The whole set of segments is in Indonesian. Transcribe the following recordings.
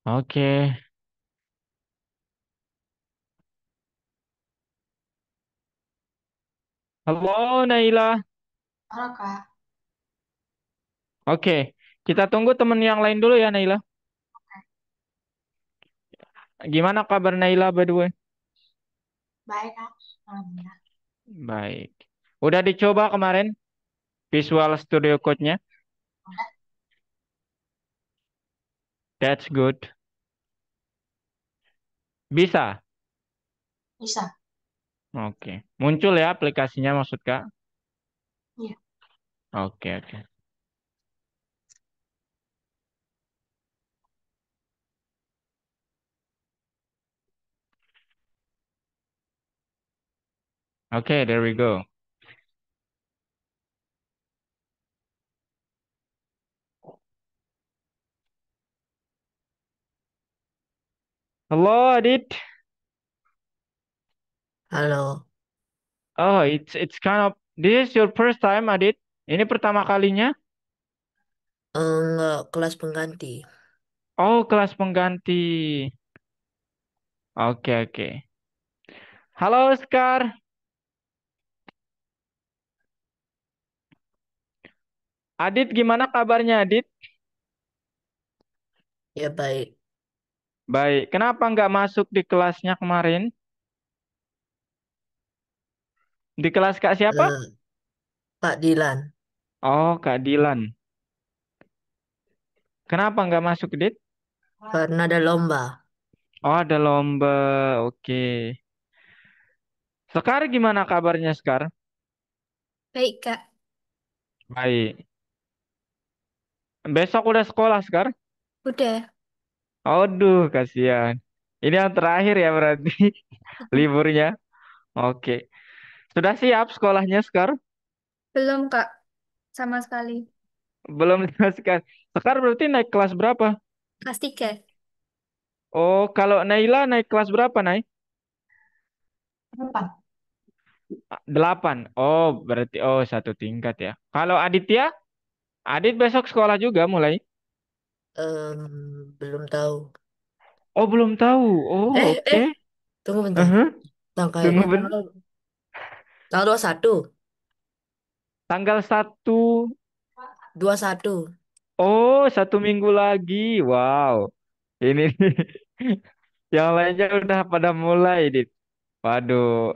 Oke. Halo, Naila. Halo Kak, Oke. Kita tunggu temen yang lain dulu ya, Naila. Gimana kabar Naila, by the way? baik Kak, Alhamdulillah. Baik. Udah dicoba kemarin Visual Studio Code-nya? Udah That's good. Bisa? bisa? Oke. Muncul ya aplikasinya maksud Kak? Iya. Oke, oke. Oke, there we go. Halo, Adit. Halo, Oh, it's kind of this is your first time, Adit? Ini pertama kalinya? enggak kelas pengganti. Oh, kelas pengganti. Oke, oke. Halo, Oscar. Adit, gimana kabarnya, Adit? Ya baik. Baik. Kenapa nggak masuk di kelasnya kemarin? Di kelas Kak siapa? Pak Dilan, Oh, Kak Dilan. Kenapa nggak masuk, Dit? karena ada lomba. Oh, ada lomba. Oke. Sekar gimana kabarnya, Sekar? Baik Kak. Baik. Besok udah sekolah, Sekar? Udah. Aduh, kasihan. Ini yang terakhir ya berarti liburnya. Oke. Sudah siap sekolahnya, Sekar? Belum Kak, sama sekali. Belum Sekar. Sekar berarti naik kelas berapa? Kelas 3. Oh, kalau Naila naik kelas berapa, Nay? Empat. 8. Oh, berarti satu tingkat ya. Kalau Aditya? Adit besok sekolah juga mulai. Belum tahu. Oh, belum tahu. Oh, Eh, oke. eh, tunggu bentar. Uh-huh. Kayaknya Tunggu bentar. tanggal 21. Tanggal 1. 21. Oh, 1 minggu lagi. Wow. Ini nih. Yang lainnya udah pada mulai, Dit. Waduh.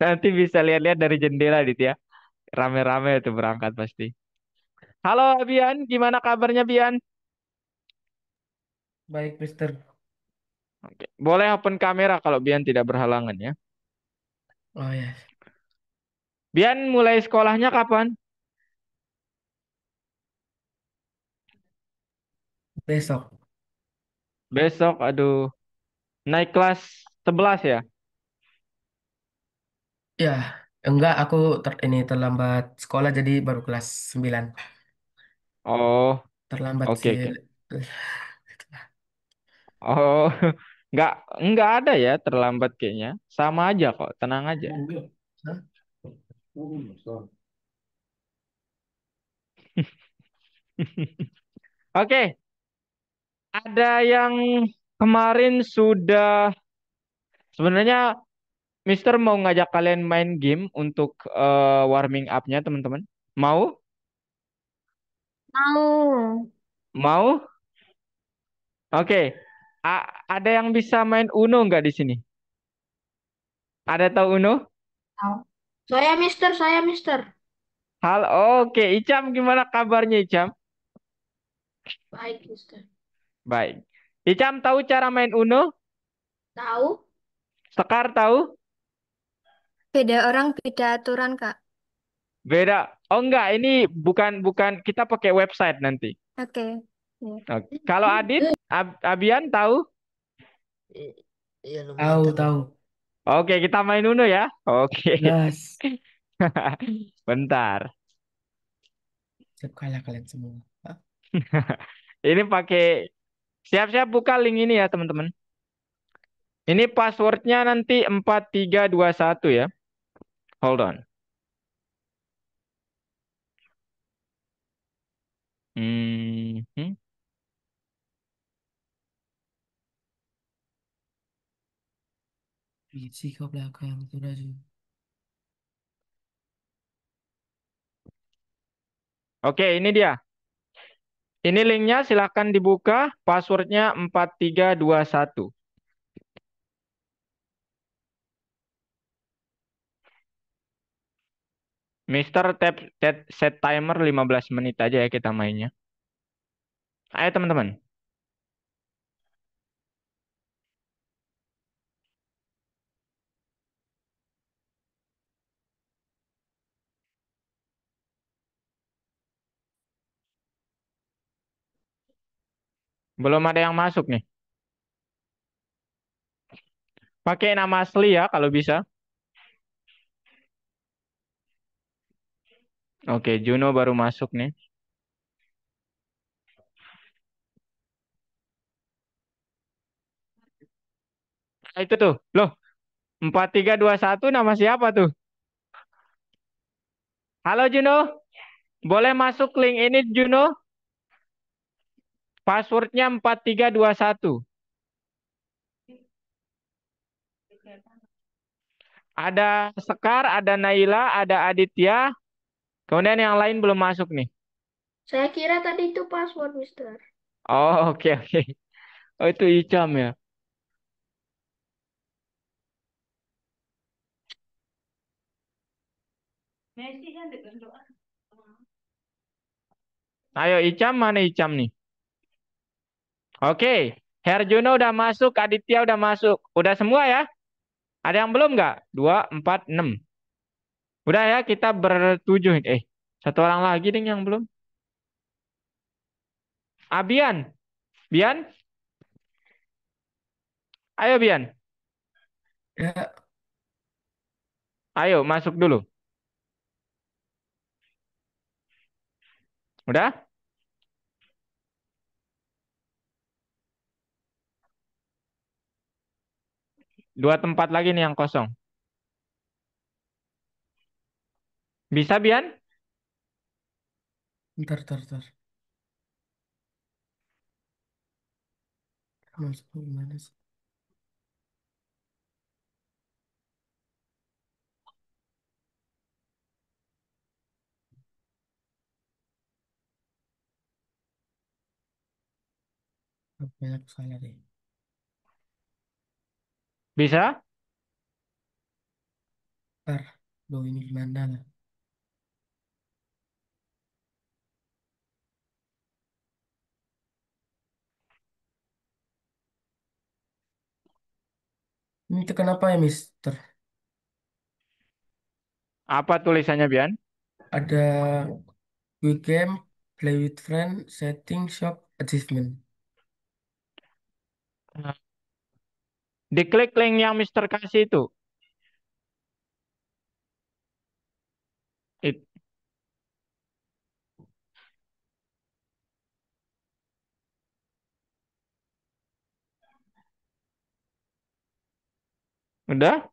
Nanti bisa lihat-lihat dari jendela, Dit ya. Rame-rame itu berangkat pasti. Halo, Bian. Gimana kabarnya, Bian? Baik, Mister. Oke. Boleh open kamera kalau Bian tidak berhalangan ya. Oh ya, Bian mulai sekolahnya kapan? besok. Besok, aduh. Naik kelas 11 ya? Ya, enggak, aku ini terlambat sekolah jadi baru kelas 9. Oh, Terlambat oke, sih. oke. Oh, nggak nggak ada ya terlambat kayaknya. Sama aja kok, tenang aja. Hah? Oke, ada yang kemarin sudah sebenarnya Mister mau ngajak kalian main game untuk warming up-nya teman-teman. Mau? Mau. Mau? Oke. Ada yang bisa main Uno nggak di sini? Ada tahu Uno? Tahu. Saya Mister. Hal, oke. Icam gimana kabarnya Icam? Baik Mister. Baik. Icam tahu cara main Uno? Tahu? Sekar tahu? Beda orang, beda aturan Kak. Beda. Oh enggak, ini bukan bukan kita pakai website nanti. Oke. Ya. Oke. Kalau Adit, Abian tahu? Iya lumayan Tahu, tahu. tahu. Oke, kita main Uno ya. Oke. Gas. Bentar. Siap kalah kalian semua. Hah? Ini pakai siap-siap buka link ini ya, teman-teman. Ini passwordnya nanti 4321 ya. Hold on. Hmm. Fisika belakang itu Raju. Oke, ini dia. Ini linknya silahkan dibuka. Passwordnya 4321. Mister set timer 15 menit aja ya kita mainnya. Ayo teman-teman. Belum ada yang masuk nih. Pakai nama asli ya kalau bisa. Oke, Juno baru masuk nih. Nah, itu tuh. Loh, 4321 nama siapa tuh? Halo Juno, boleh masuk link ini Juno? Passwordnya 4321. Ada Sekar, ada Naila, ada Aditya. Kemudian yang lain belum masuk nih. Saya kira tadi itu password, Mister. Oh, oke oke. Oh, itu Icam ya. Ayo Icam, mana Icam nih? Oke, Herjuno udah masuk, Aditya udah masuk. Udah semua ya? Ada yang belum nggak? Dua, empat, enam. Udah ya, kita bertujuh. Satu orang lagi nih yang belum. Abian, Bian, ayo Bian. Ya, Ayo masuk dulu. Udah? Dua tempat lagi nih yang kosong. Bisa Bian? ntar. Masuk gimana sih? Apa yang aku salah deh? Bisa? Ntar, loh ini gimana lah? Ini tekan apa ya, Mister? Apa tulisannya Bian? Ada quick game, play with friend, setting, shop, achievement. Diklik link yang Mister kasih itu. It- Udah?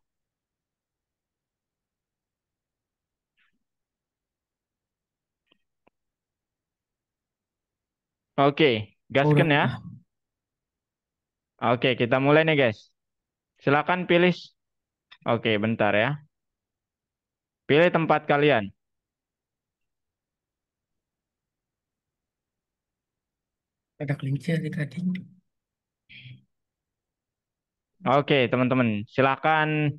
Oke, Oh, udah gasken ya. buka. Oke, kita mulai nih guys. Silakan pilih. Oke, bentar ya. Pilih tempat kalian. Ada kelinci dari tadi. Oke, teman-teman. Silakan.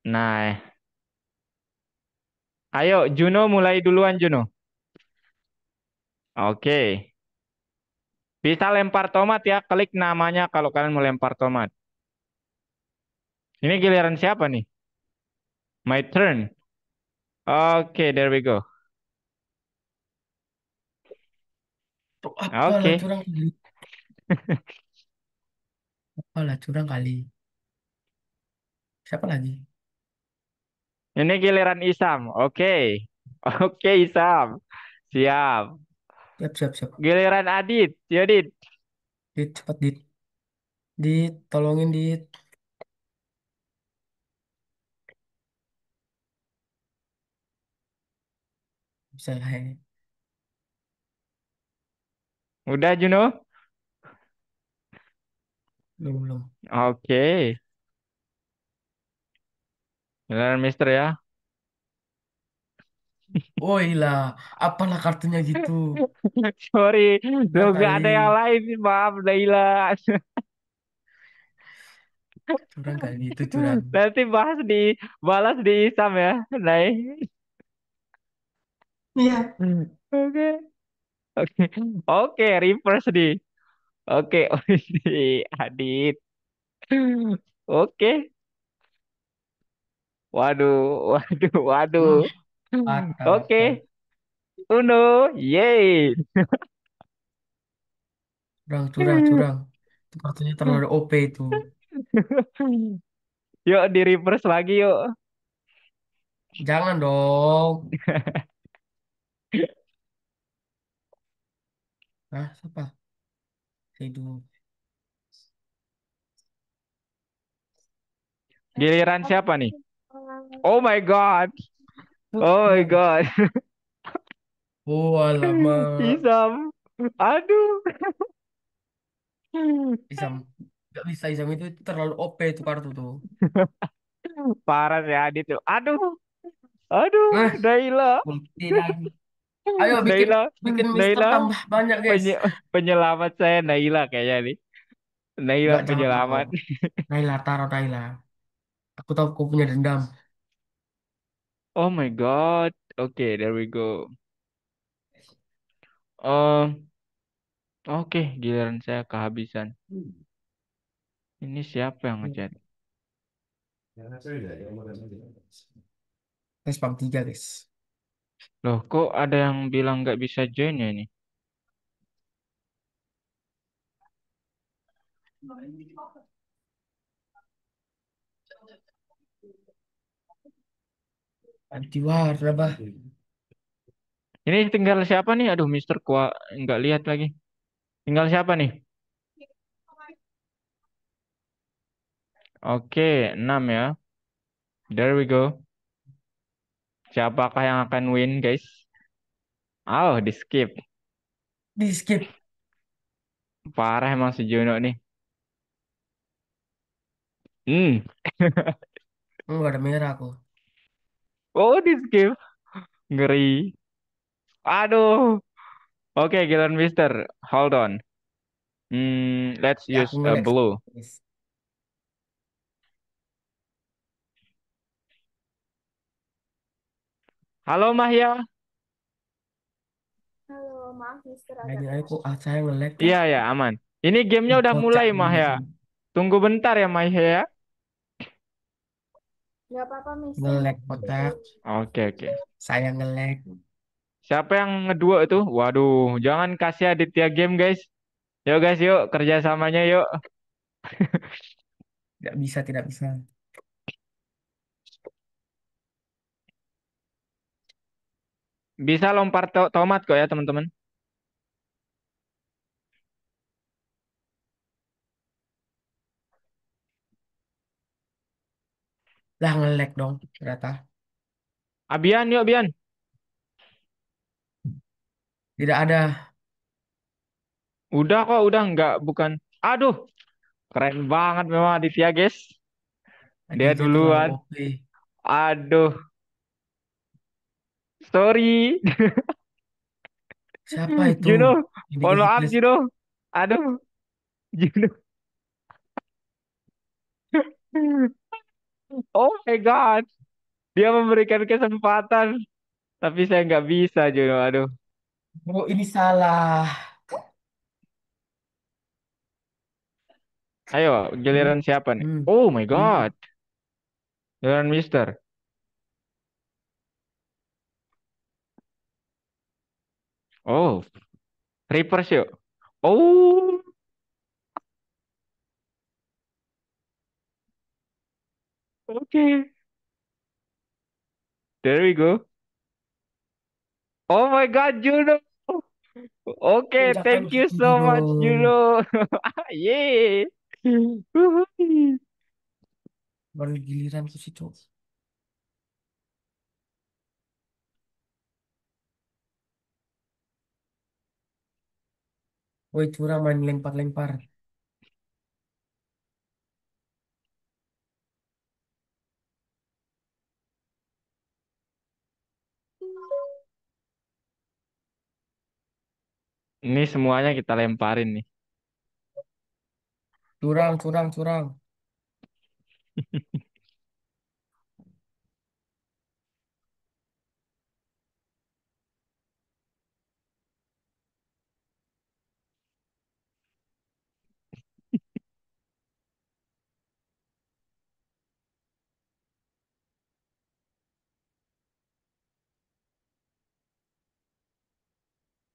Nah, ayo Juno mulai duluan Juno. Oke. Bisa lempar tomat ya. Klik namanya kalau kalian mau lempar tomat. Ini giliran siapa nih? My turn. Oke, there we go. Oh, apalah Oke. curang kali. Apalah curang kali. Siapa lagi? Ini giliran Isam. Oke. Oke, Isam. Siap. Siap. Giliran Adit. Yodit. Dit, cepat dit. Dit, tolongin dit. Bisa lah ya. Udah Juno? Belum. Oke. Giliran Mister ya. Woi lah, apalah kartunya gitu. Sorry, lo Curang gak kali, ada yang lain sih, maaf Naila. curang kali itu curang. Nanti balas di Isam ya, Nay. Iya. Oke, oke, oke, reverse di. Oke, oh di Adit. Oke, waduh, waduh, waduh. Astaga. Oke, Uno, yay. Curang, curang, curang. Itu kartunya terlalu OP itu. Yuk di reverse lagi yuk. Jangan dong. Nah, siapa? Hidup. Giliran siapa nih? Oh my God. Oh my Oh, God. oh alamak. Isam. Aduh. Isam. Gak bisa Isam itu terlalu OP itu kartu tuh. Parah sih Adit tuh. Aduh. Aduh. Nah, Naila. ulti lagi. Ayo bikin Naila. bikin Mister Naila. tambah banyak, guys. Penye- Penyelamat saya Naila kayaknya nih. Naila Enggak, jangan kau. penyelamat. Naila, taruh Naila. Aku tahu kau punya dendam. Oh my God. Oke, there we go. Um, oke, giliran saya kehabisan. Ini siapa yang ngechat? Saya spam 3, guys. Loh, kok ada yang bilang nggak bisa join ya ini? Anti warna, bah. Ini tinggal siapa nih? Aduh, Mister Kwa nggak lihat lagi. Tinggal siapa nih? Oke, 6 ya. There we go. Siapakah yang akan win, guys? Oh, di skip. Di skip. Parah emang si Juno nih. Hmm. Enggak ada merah aku. Oh, di skip. Ngeri. Aduh. Oke, giliran Mister. Hold on. Let's Ya aku use a nge-lag. blue. Guys. Halo, Mahya. Halo, maaf Mister Nah, agak ini telat. aku saya nge-lag Iya, kah? ya, aman. Ini gamenya udah Kocak mulai, ini Mahya. tuh. Tunggu bentar ya, Mahya ya. Nggak apa-apa Mister, Nge-lag nanti kocak. dulu. Oke, oke. Saya nge-lag. Siapa yang ngedua itu? Waduh, jangan kasih Aditya game, guys. Yuk, guys, yuk. Kerjasamanya, yuk. Tidak bisa, tidak bisa. Bisa lompat tomat kok ya, teman-teman. Lah nge-lag dong ternyata. Abian, yuk, Bian. Tidak ada. Udah kok, udah nggak, bukan. Aduh, keren banget memang Aditya, guys. Dia Aditya terlalu duluan. OP. Aduh, sorry. Siapa itu? Juno, Yang mohon dikasih maaf, plus. Juno. Aduh, Juno. Oh my God. Dia memberikan kesempatan. Tapi saya nggak bisa, Juno. Aduh. Oh, ini salah. Ayo, Hmm. giliran siapa nih? Hmm. Oh my Ini God. Giliran Mister. Oh, reverse yuk. Oh, oke. There we go. Oh my God, Juno. Oke, jangan thank you gitu so much, dong. Juno. Yeay. Wuhui. Baru giliran ke situ. Woi curang main lempar-lempar. Ini semuanya kita lemparin nih. Curang, curang, curang.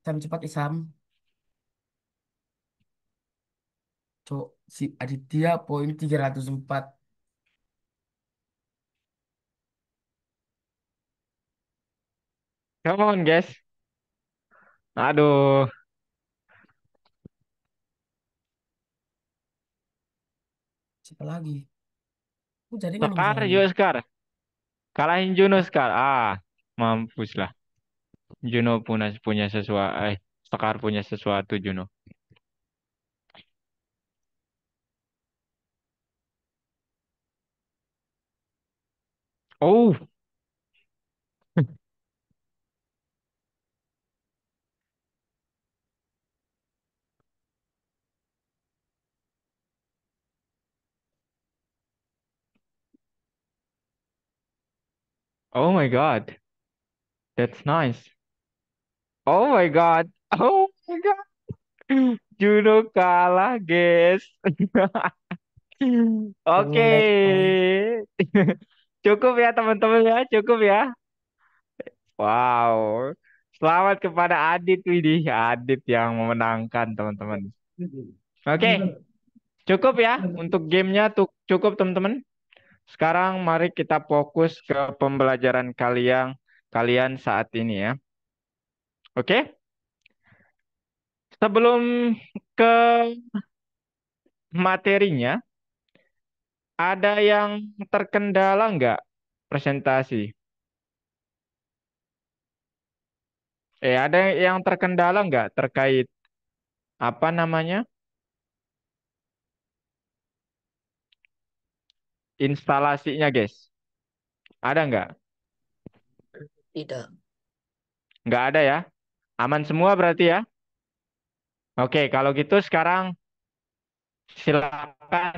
Sam cepat Isam. Cok, si Aditya poin 304. Come on, guys. Aduh, Siapa lagi? Oh, jaringan ini Sekar, soalnya. yuk Sekar. Kalahin Juno Sekar. Mampus lah. Juno punya sesuatu. Sekar punya sesuatu, Juno. Oh, oh my God. That's nice. Oh my God. Oh my God. Juno kalah, guys. Oke. Jelek poin. Cukup ya, teman-teman ya. Cukup ya. Wow. Selamat kepada Adit, Widih. Adit yang memenangkan, teman-teman. Oke, cukup ya untuk gamenya tuh cukup teman-teman. Sekarang mari kita fokus ke pembelajaran kalian kalian saat ini ya. Oke, sebelum ke materinya, ada yang terkendala nggak presentasi? Ada yang terkendala nggak terkait apa namanya instalasinya, guys? Ada nggak? Tidak. Nggak ada ya? Aman semua berarti ya? Oke, kalau gitu sekarang silakan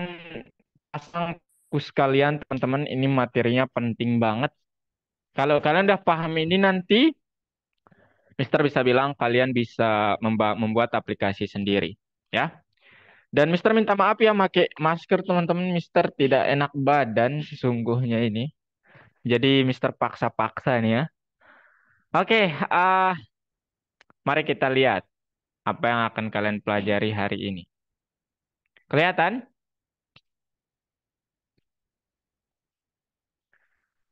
pasang fokus kalian teman-teman. Ini materinya penting banget. Kalau kalian udah paham ini nanti, Mister bisa bilang kalian bisa membuat aplikasi sendiri, ya. Dan Mister minta maaf ya pakai masker teman-teman. Mister tidak enak badan sesungguhnya ini. Jadi Mister paksa-paksa nih ya. Oke, mari kita lihat apa yang akan kalian pelajari hari ini. Kelihatan?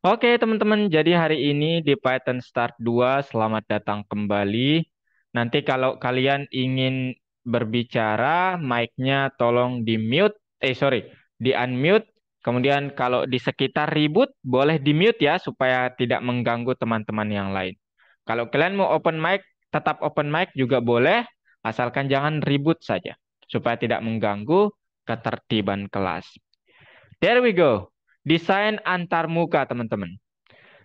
Oke teman-teman, jadi hari ini di Python Start 2, selamat datang kembali. Nanti kalau kalian ingin berbicara, mic-nya tolong di-mute, sorry, di-unmute. Kemudian kalau di sekitar ribut, boleh di-mute ya, supaya tidak mengganggu teman-teman yang lain. Kalau kalian mau open mic, tetap open mic juga boleh, asalkan jangan ribut saja, supaya tidak mengganggu ketertiban kelas. There we go. Desain antar muka, teman-teman.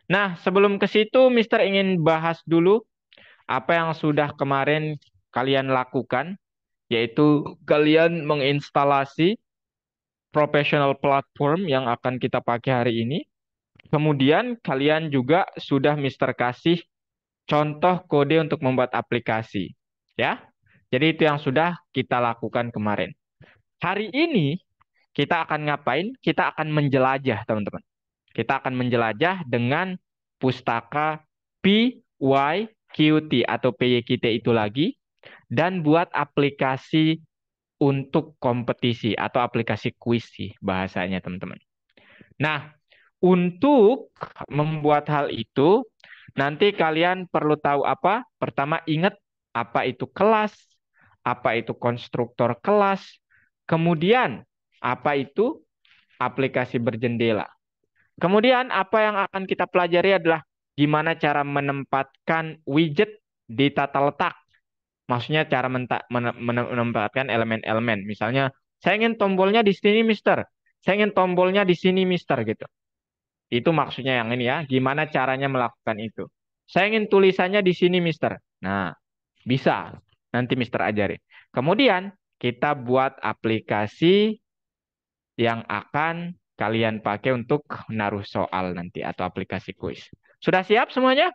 Nah, sebelum ke situ, Mister ingin bahas dulu apa yang sudah kemarin kalian lakukan, yaitu kalian menginstalasi professional platform yang akan kita pakai hari ini. Kemudian kalian juga sudah Mister kasih contoh kode untuk membuat aplikasi. Ya, jadi itu yang sudah kita lakukan kemarin. Hari ini kita akan ngapain? Kita akan menjelajah, teman-teman. Kita akan menjelajah dengan pustaka PYQT atau PYQT itu lagi dan buat aplikasi untuk kompetisi atau aplikasi kuis sih bahasanya teman-teman. Nah, untuk membuat hal itu nanti kalian perlu tahu apa? Pertama ingat apa itu kelas, apa itu konstruktor kelas, kemudian apa itu aplikasi berjendela. Kemudian apa yang akan kita pelajari adalah gimana cara menempatkan widget di tata letak. Maksudnya cara menempatkan elemen-elemen. Misalnya, saya ingin tombolnya di sini, Mister. Saya ingin tombolnya di sini, Mister, gitu. Itu maksudnya yang ini ya. Gimana caranya melakukan itu. Saya ingin tulisannya di sini, Mister. Nah, bisa. Nanti Mister ajarin. Kemudian kita buat aplikasi yang akan kalian pakai untuk naruh soal nanti atau aplikasi kuis. Sudah siap semuanya?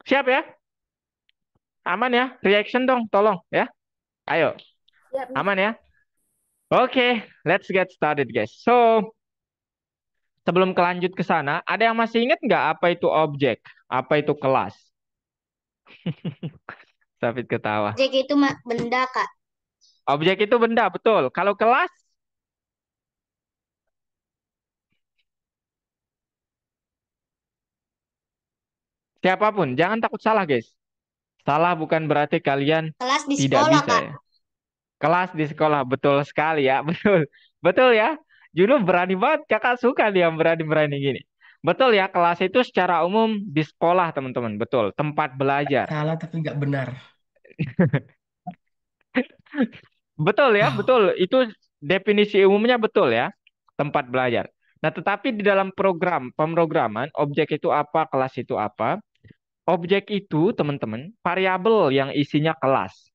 Siap ya? Aman ya? Reaction dong, tolong ya. Ayo, Siap, Mas. aman ya? Oke, let's get started guys. So, sebelum kelanjut ke sana, ada yang masih ingat nggak apa itu objek? Apa itu kelas? David ketawa. Objek itu benda, Kak. Objek itu benda, betul. Kalau kelas, siapapun. Jangan takut salah guys. Salah bukan berarti kalian Kelas di tidak sekolah, bisa Kak. ya. Kelas di sekolah, betul sekali ya. Betul, betul ya. Juno berani banget, kakak suka dia berani-berani gini. Betul ya, kelas itu secara umum di sekolah teman-teman. Betul, tempat belajar. Salah tapi nggak benar. Betul ya, betul. Itu definisi umumnya betul ya, tempat belajar. Nah, tetapi di dalam pemrograman, objek itu apa, kelas itu apa? Objek itu, teman-teman, variabel yang isinya kelas.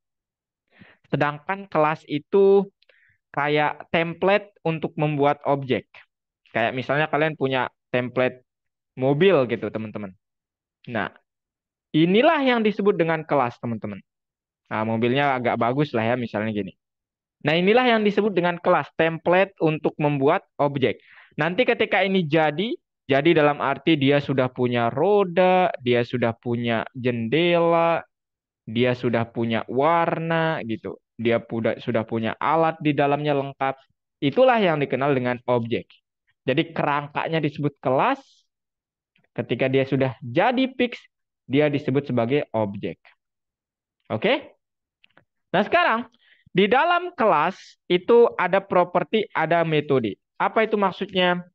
Sedangkan kelas itu kayak template untuk membuat objek. Kayak misalnya kalian punya template mobil gitu, teman-teman. Nah, inilah yang disebut dengan kelas, teman-teman. Nah, mobilnya agak bagus lah ya, misalnya gini. Nah, inilah yang disebut dengan kelas, template untuk membuat objek. Nanti ketika ini jadi dalam arti dia sudah punya roda, dia sudah punya jendela, dia sudah punya warna gitu. Dia sudah punya alat di dalamnya lengkap. Itulah yang dikenal dengan objek. Jadi kerangkanya disebut kelas, ketika dia sudah jadi fix, dia disebut sebagai objek. Oke? Nah, sekarang di dalam kelas itu ada properti, ada metode. Apa itu maksudnya?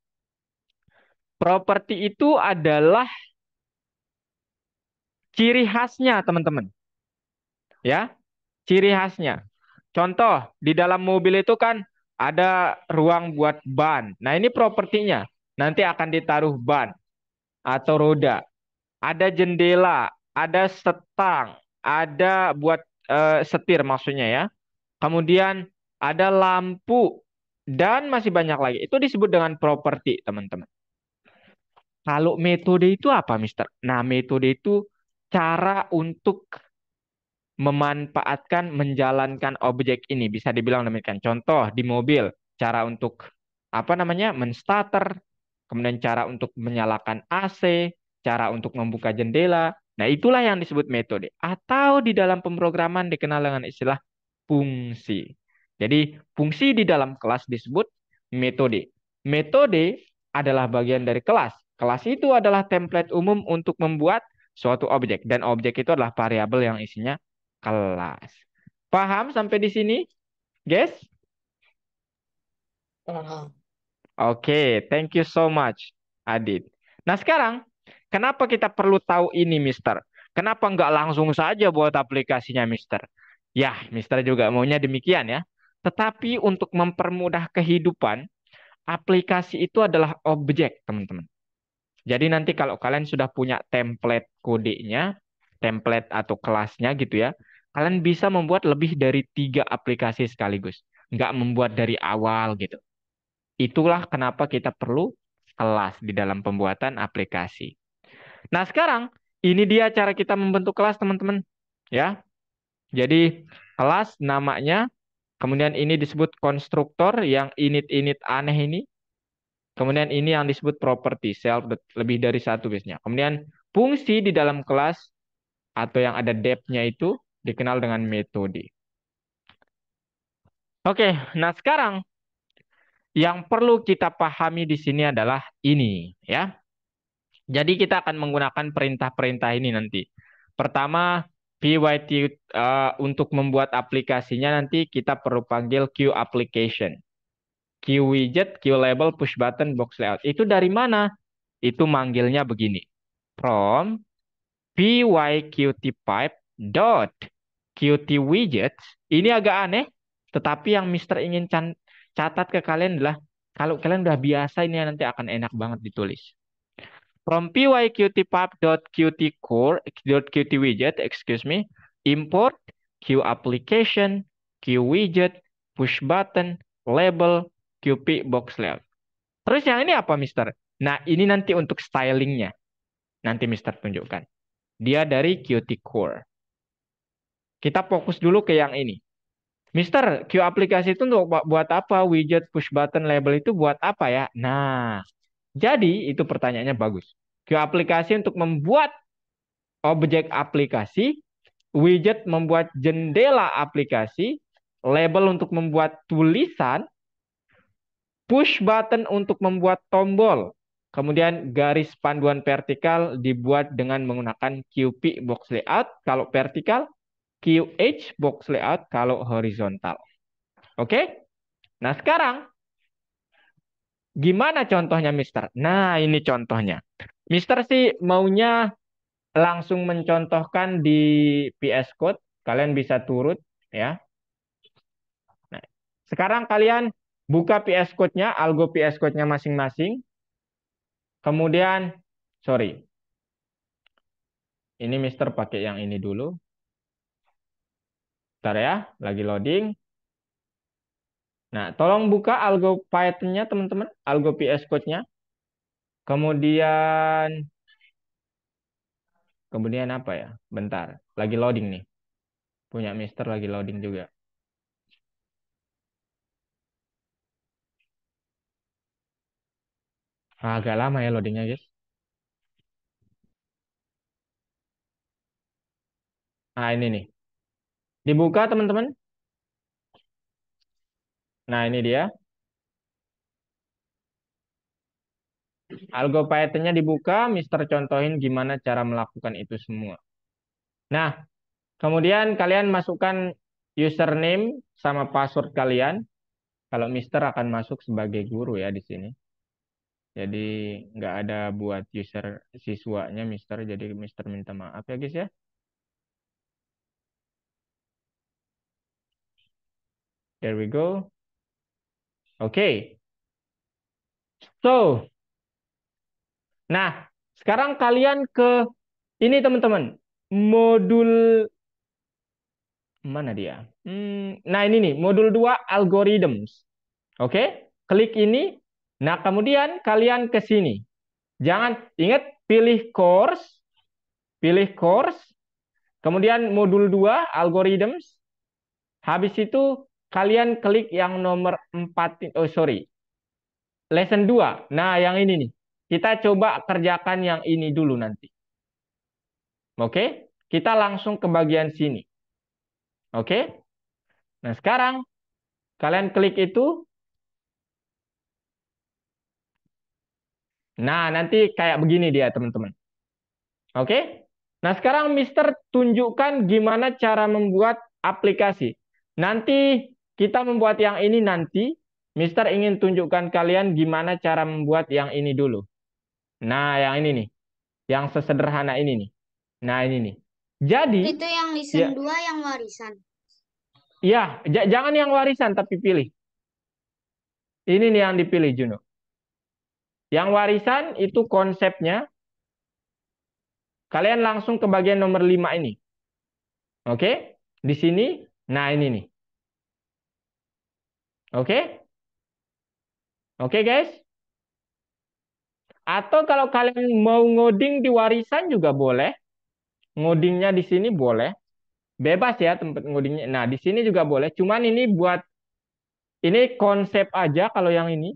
Properti itu adalah ciri khasnya, teman-teman. Ya, ciri khasnya. Contoh, di dalam mobil itu kan ada ruang buat ban. Nah, ini propertinya. Nanti akan ditaruh ban atau roda. Ada jendela, ada setang, ada buat setir maksudnya ya. Kemudian ada lampu dan masih banyak lagi. Itu disebut dengan properti, teman-teman. Kalau metode itu apa, Mister? Nah, metode itu cara untuk memanfaatkan, menjalankan objek ini. Bisa dibilang demikian. Contoh di mobil, cara untuk apa namanya, menstarter, kemudian cara untuk menyalakan AC, cara untuk membuka jendela. Nah, itulah yang disebut metode. Atau di dalam pemrograman dikenal dengan istilah fungsi. Jadi, fungsi di dalam kelas disebut metode. Metode adalah bagian dari kelas. Kelas itu adalah template umum untuk membuat suatu objek. Dan objek itu adalah variabel yang isinya kelas. Paham sampai di sini, guys? Paham. Oke, thank you so much, Adit. Nah, sekarang, kenapa kita perlu tahu ini, Mister? Kenapa nggak langsung saja buat aplikasinya, Mister? Ya, Mister juga maunya demikian ya. Tetapi untuk mempermudah kehidupan, aplikasi itu adalah objek, teman-teman. Jadi nanti kalau kalian sudah punya template kodenya, template atau kelasnya gitu ya, kalian bisa membuat lebih dari 3 aplikasi sekaligus. Nggak membuat dari awal gitu. Itulah kenapa kita perlu kelas di dalam pembuatan aplikasi. Nah, sekarang ini dia cara kita membentuk kelas, teman-teman. Ya. Jadi kelas namanya, kemudian ini disebut konstruktor yang init-init aneh ini. Kemudian ini yang disebut property, self lebih dari satu biasanya. Kemudian fungsi di dalam kelas atau yang ada depth-nya itu dikenal dengan metode. Oke, nah sekarang yang perlu kita pahami di sini adalah ini, ya. Jadi kita akan menggunakan perintah-perintah ini nanti. Pertama, PYT untuk membuat aplikasinya nanti kita perlu panggil Q application. Q widget, Q label, push button, box layout. Itu dari mana? Itu manggilnya begini. From pyqtpipe dot qt widget. Ini agak aneh, tetapi yang Mister ingin catat ke kalian adalah kalau kalian udah biasa ini nanti akan enak banget ditulis. From pyqtpipe dot qt core dot qt widget, excuse me, import Queue application, queue widget, push button, label, Qt box layout. Terus yang ini apa, Mister? Nah, ini nanti untuk stylingnya. Nanti Mister tunjukkan. Dia dari Qt Core. Kita fokus dulu ke yang ini. Mister, queue aplikasi itu untuk buat apa? Widget, push button, label itu buat apa ya? Nah, jadi itu pertanyaannya bagus. Queue aplikasi untuk membuat objek aplikasi, widget membuat jendela aplikasi, label untuk membuat tulisan, push button untuk membuat tombol. Kemudian garis panduan vertikal dibuat dengan menggunakan Qt box layout kalau vertikal, QH box layout kalau horizontal. Oke? Nah, sekarang gimana contohnya, Mister? Nah, ini contohnya. Mister sih maunya langsung mencontohkan di VS Code. Kalian bisa turut ya. Nah, sekarang kalian buka VS Code-nya, algo VS Code-nya masing-masing. Kemudian, sorry, ini Mister pakai yang ini dulu. Bentar ya, lagi loading. Nah, tolong buka algo Python-nya, teman-teman. Algo VS Code-nya. Kemudian, kemudian apa ya? Bentar, lagi loading nih. Punya Mister lagi loading juga. Agak lama ya loadingnya, guys. Nah, ini nih. Dibuka, teman-teman. Nah, ini dia. Algo Python-nya dibuka, Mister contohin gimana cara melakukan itu semua. Nah, kemudian kalian masukkan username sama password kalian. Kalau Mister akan masuk sebagai guru ya di sini. Jadi nggak ada buat user siswanya Mister. Jadi Mister minta maaf ya guys ya. There we go. Oke. Okay. So, nah sekarang kalian ke ini teman-teman. Modul mana dia? Nah ini nih, modul 2 algorithms. Oke, klik ini. Nah, kemudian kalian ke sini. Jangan ingat pilih course, kemudian modul 2 algorithms. Habis itu kalian klik yang nomor 4, oh sorry, lesson 2. Nah, yang ini nih. Kita coba kerjakan yang ini dulu nanti. Oke, kita langsung ke bagian sini. Oke. Nah, sekarang kalian klik itu. Nah, nanti kayak begini dia, teman-teman. Oke. Nah, sekarang Mister tunjukkan gimana cara membuat aplikasi. Nanti kita membuat yang ini nanti. Mister ingin tunjukkan kalian gimana cara membuat yang ini dulu. Nah, yang ini nih. Yang sesederhana ini nih. Nah, ini nih. Jadi, Itu yang ya, listen 2 yang warisan. ya jangan yang warisan tapi pilih. Ini nih yang dipilih Juno. Yang warisan itu konsepnya. Kalian langsung ke bagian nomor 5 ini. Oke? Di sini. Nah, ini nih. Oke? Oke, guys? Atau kalau kalian mau ngoding di warisan juga boleh. Ngodingnya di sini boleh. Bebas ya tempat ngodingnya. Nah, di sini juga boleh. Cuman ini buat ini konsep aja kalau yang ini.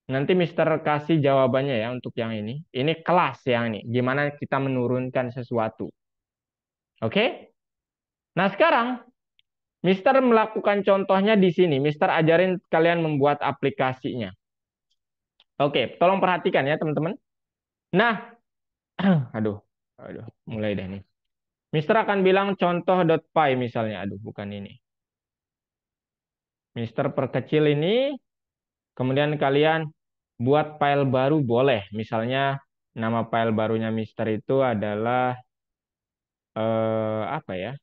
Nanti Mister kasih jawabannya ya untuk yang ini. Ini kelas yang ini. Gimana kita menurunkan sesuatu. Oke? Nah, sekarang Mister melakukan contohnya di sini. Mister ajarin kalian membuat aplikasinya. Oke, tolong perhatikan ya teman-teman. Nah, aduh, aduh, mulai deh nih. Mister akan bilang contoh.py misalnya. Aduh, bukan ini. Mister perkecil ini, kemudian kalian buat file baru boleh. Misalnya nama file barunya Mister itu adalah apa ya?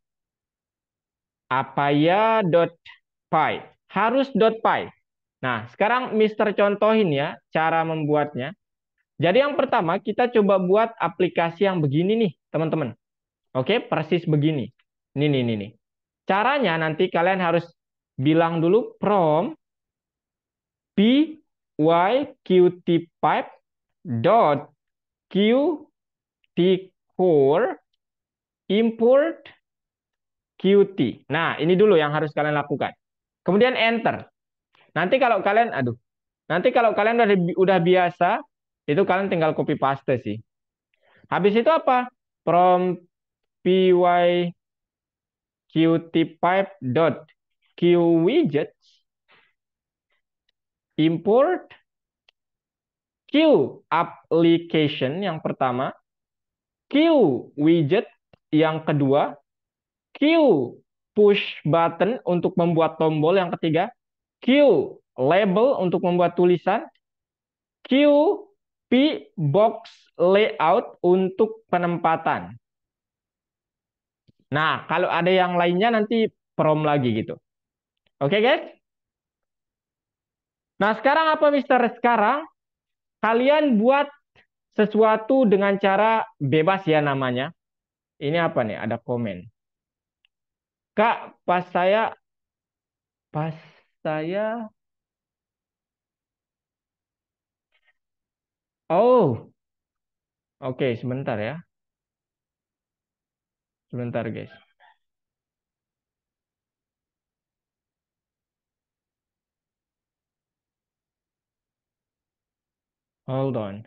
Apaya.py. Harus .py. Nah, sekarang Mister contohin ya cara membuatnya. Jadi yang pertama kita coba buat aplikasi yang begini nih, teman-teman. Oke, persis begini. Ini nih. Caranya nanti kalian harus bilang dulu from pyqt pipe dot qt core import qt. Nah, ini dulu yang harus kalian lakukan. Kemudian enter. Nanti kalau kalian, nanti kalau kalian udah biasa, itu kalian tinggal copy paste sih. Habis itu apa? From pyqtpipe.qwidgets import Q application yang pertama, Q widget yang kedua, Q push button untuk membuat tombol yang ketiga, Q label untuk membuat tulisan, Q P box layout untuk penempatan. Nah, kalau ada yang lainnya nanti prom lagi gitu. Oke, guys? Nah, sekarang apa, Mister? Sekarang kalian buat sesuatu dengan cara bebas ya namanya. Ini apa nih? Ada komen. Kak, pas saya, oh, oke, sebentar ya. Sebentar, guys. Hold on.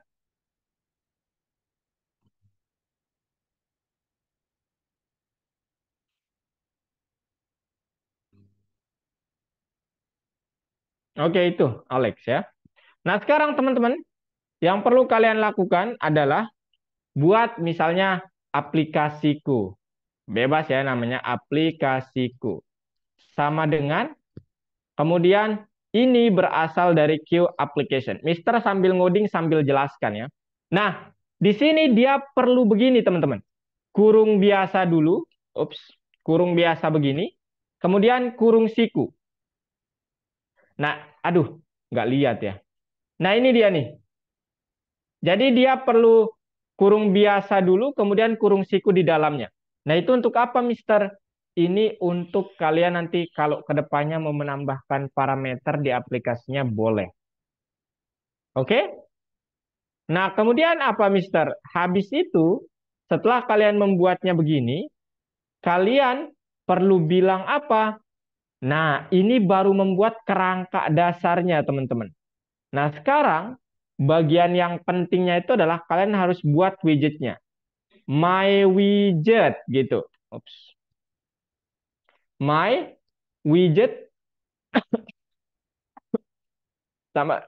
Oke, itu Alex ya. Nah, sekarang teman-teman, yang perlu kalian lakukan adalah buat misalnya aplikasiku. Bebas ya namanya aplikasiku. Sama dengan, kemudian ini berasal dari Q application. Mister sambil ngoding sambil jelaskan ya. Nah, di sini dia perlu begini teman-teman. Kurung biasa dulu. Ups, kurung biasa begini. Kemudian kurung siku. Nah, aduh, nggak lihat ya. Nah, ini dia nih. Jadi dia perlu kurung biasa dulu, kemudian kurung siku di dalamnya. Nah, itu untuk apa, Mister? Ini untuk kalian nanti kalau kedepannya mau menambahkan parameter di aplikasinya boleh. Oke? Nah, kemudian apa, Mister? Habis itu, setelah kalian membuatnya begini, kalian perlu bilang apa? Nah, ini baru membuat kerangka dasarnya, teman-teman. Nah, sekarang bagian yang pentingnya itu adalah kalian harus buat widgetnya. My widget gitu. Oops. My widget sama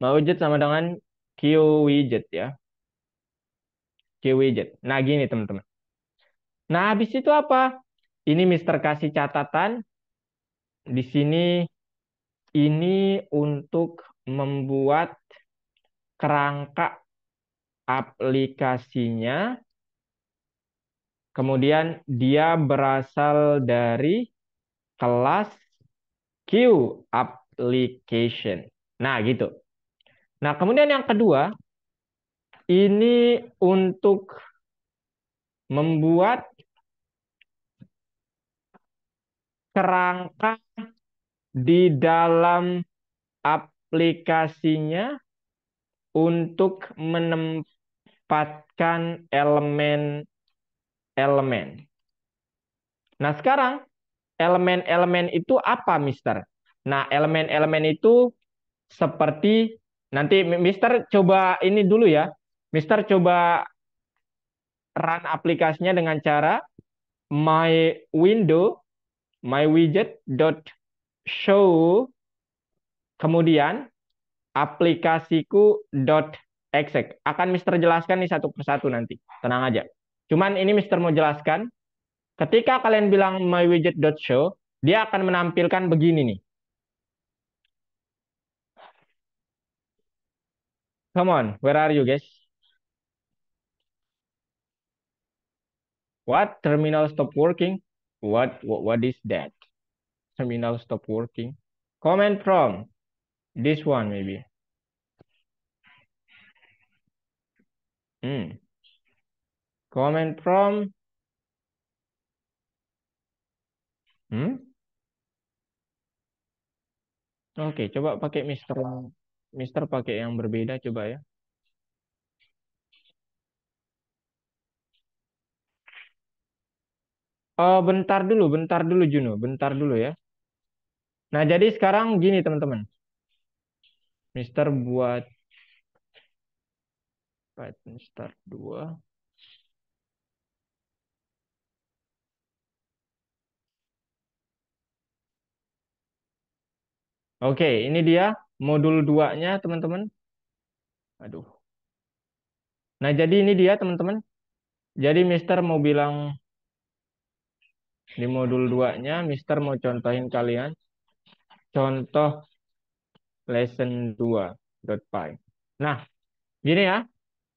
my widget sama dengan Q widget ya. Q widget. Nah, gini teman-teman. Nah, habis itu apa? Ini Mister kasih catatan di sini ini untuk membuat kerangka aplikasinya. Kemudian dia berasal dari kelas Q application. Nah, gitu. Nah, kemudian yang kedua, ini untuk membuat kerangka di dalam aplikasinya untuk menempatkan elemen-elemen. Nah, sekarang elemen-elemen itu apa, Mister? Nah, elemen-elemen itu seperti nanti Mister coba ini dulu ya. Mister coba run aplikasinya dengan cara my window, my widget dot show, kemudian aplikasiku dot exec. Akan Mister jelaskan nih satu persatu nanti. Tenang aja. Cuman ini Mister mau jelaskan, ketika kalian bilang my widget dot show, dia akan menampilkan begini nih. Come on, where are you guys? What? Terminal stop working? What is that? Terminal stop working. Comment from this one maybe. Comment from. Hmm? Oke, coba pakai Mister. Mister pakai yang berbeda coba ya. Oh, bentar dulu Juno, bentar dulu ya. Nah, jadi sekarang gini teman-teman. Mister buat Python start 2. Oke, ini dia modul 2-nya teman-teman. Aduh. Nah, jadi ini dia teman-teman. Jadi Mister mau bilang di modul 2-nya, Mister mau contohin kalian contoh lesson 2.py. Nah, gini ya.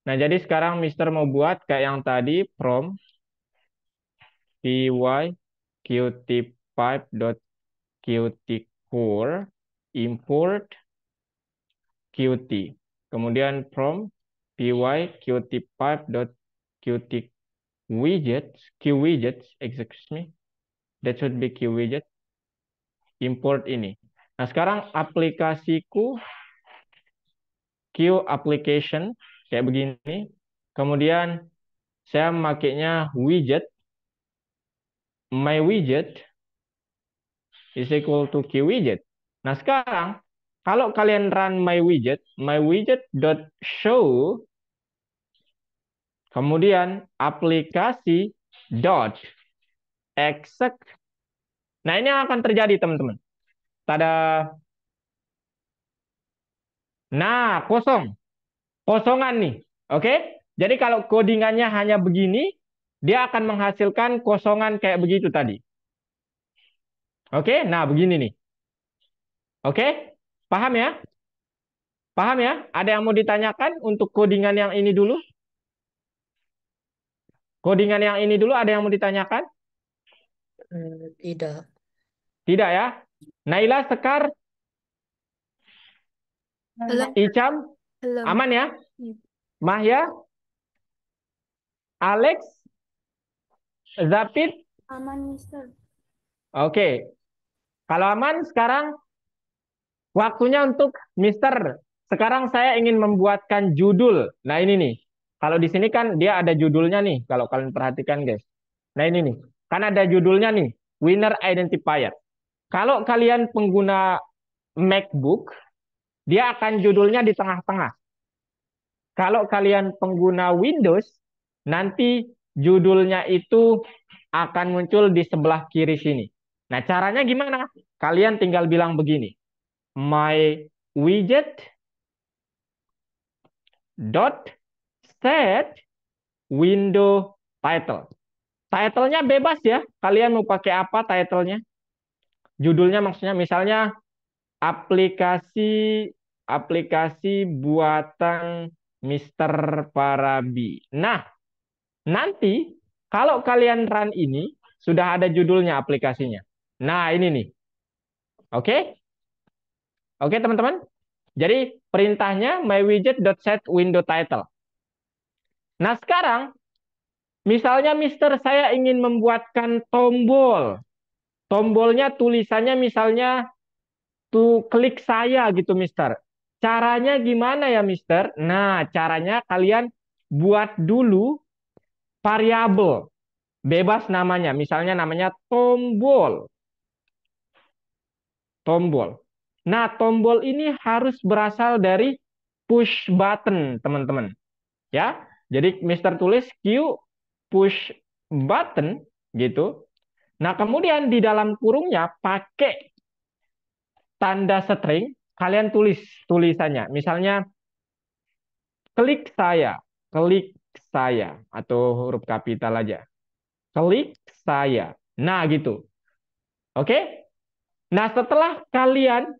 Nah, jadi sekarang Mister mau buat kayak yang tadi from py qtpipe.qtcore import qt. Kemudian from py qtpipe.qtwidgets qwidgets, excuse me, that should be qwidget, import ini. Nah, sekarang aplikasiku Q application kayak begini. Kemudian saya memakainya widget. My widget is equal to Q widget. Nah, sekarang kalau kalian run my widget dot show, kemudian aplikasi dot exec. Nah, ini yang akan terjadi, teman-teman. Tada. Nah, kosong. Kosongan nih. Oke? Jadi kalau codingannya hanya begini, dia akan menghasilkan kosongan kayak begitu tadi. Oke? Nah, begini nih. Oke? Paham ya? Paham ya? Ada yang mau ditanyakan untuk codingan yang ini dulu? Codingan yang ini dulu ada yang mau ditanyakan? Tidak. Tidak ya? Naila, Sekar, Belum, Icam, belum. aman ya? Iya. Mahya, Alex, Zapid, Aman, Mister. oke. Kalau aman, sekarang waktunya untuk Mister. Sekarang saya ingin membuatkan judul. Nah, ini nih. Kalau di sini kan dia ada judulnya nih, kalau kalian perhatikan, guys. Nah, ini nih. Kan ada judulnya nih, Winner Identifier. Kalau kalian pengguna MacBook, dia akan judulnya di tengah-tengah. Kalau kalian pengguna Windows, nanti judulnya itu akan muncul di sebelah kiri sini. Nah, caranya gimana? Kalian tinggal bilang begini. My widget dot set window title. Title-nya bebas ya. Kalian mau pakai apa title-nya? Judulnya maksudnya misalnya aplikasi aplikasi buatan Mister Parabi. Nah, nanti kalau kalian run ini sudah ada judulnya aplikasinya. Nah, ini nih. Oke? Oke, teman-teman. Jadi perintahnya mywidget.set window title. Nah, sekarang misalnya Mister saya ingin membuatkan tombol. Tombolnya tulisannya misalnya tuh klik saya gitu, Mister. Caranya gimana ya, Mister? Nah, caranya kalian buat dulu variabel bebas namanya. Misalnya namanya tombol. Tombol. Nah, tombol ini harus berasal dari push button, teman-teman. Ya. Jadi Mister tulis Q push button gitu. Nah, kemudian di dalam kurungnya pakai tanda string, kalian tulis tulisannya. Misalnya klik saya atau huruf kapital aja. Klik saya. Nah, gitu. Oke? Nah, setelah kalian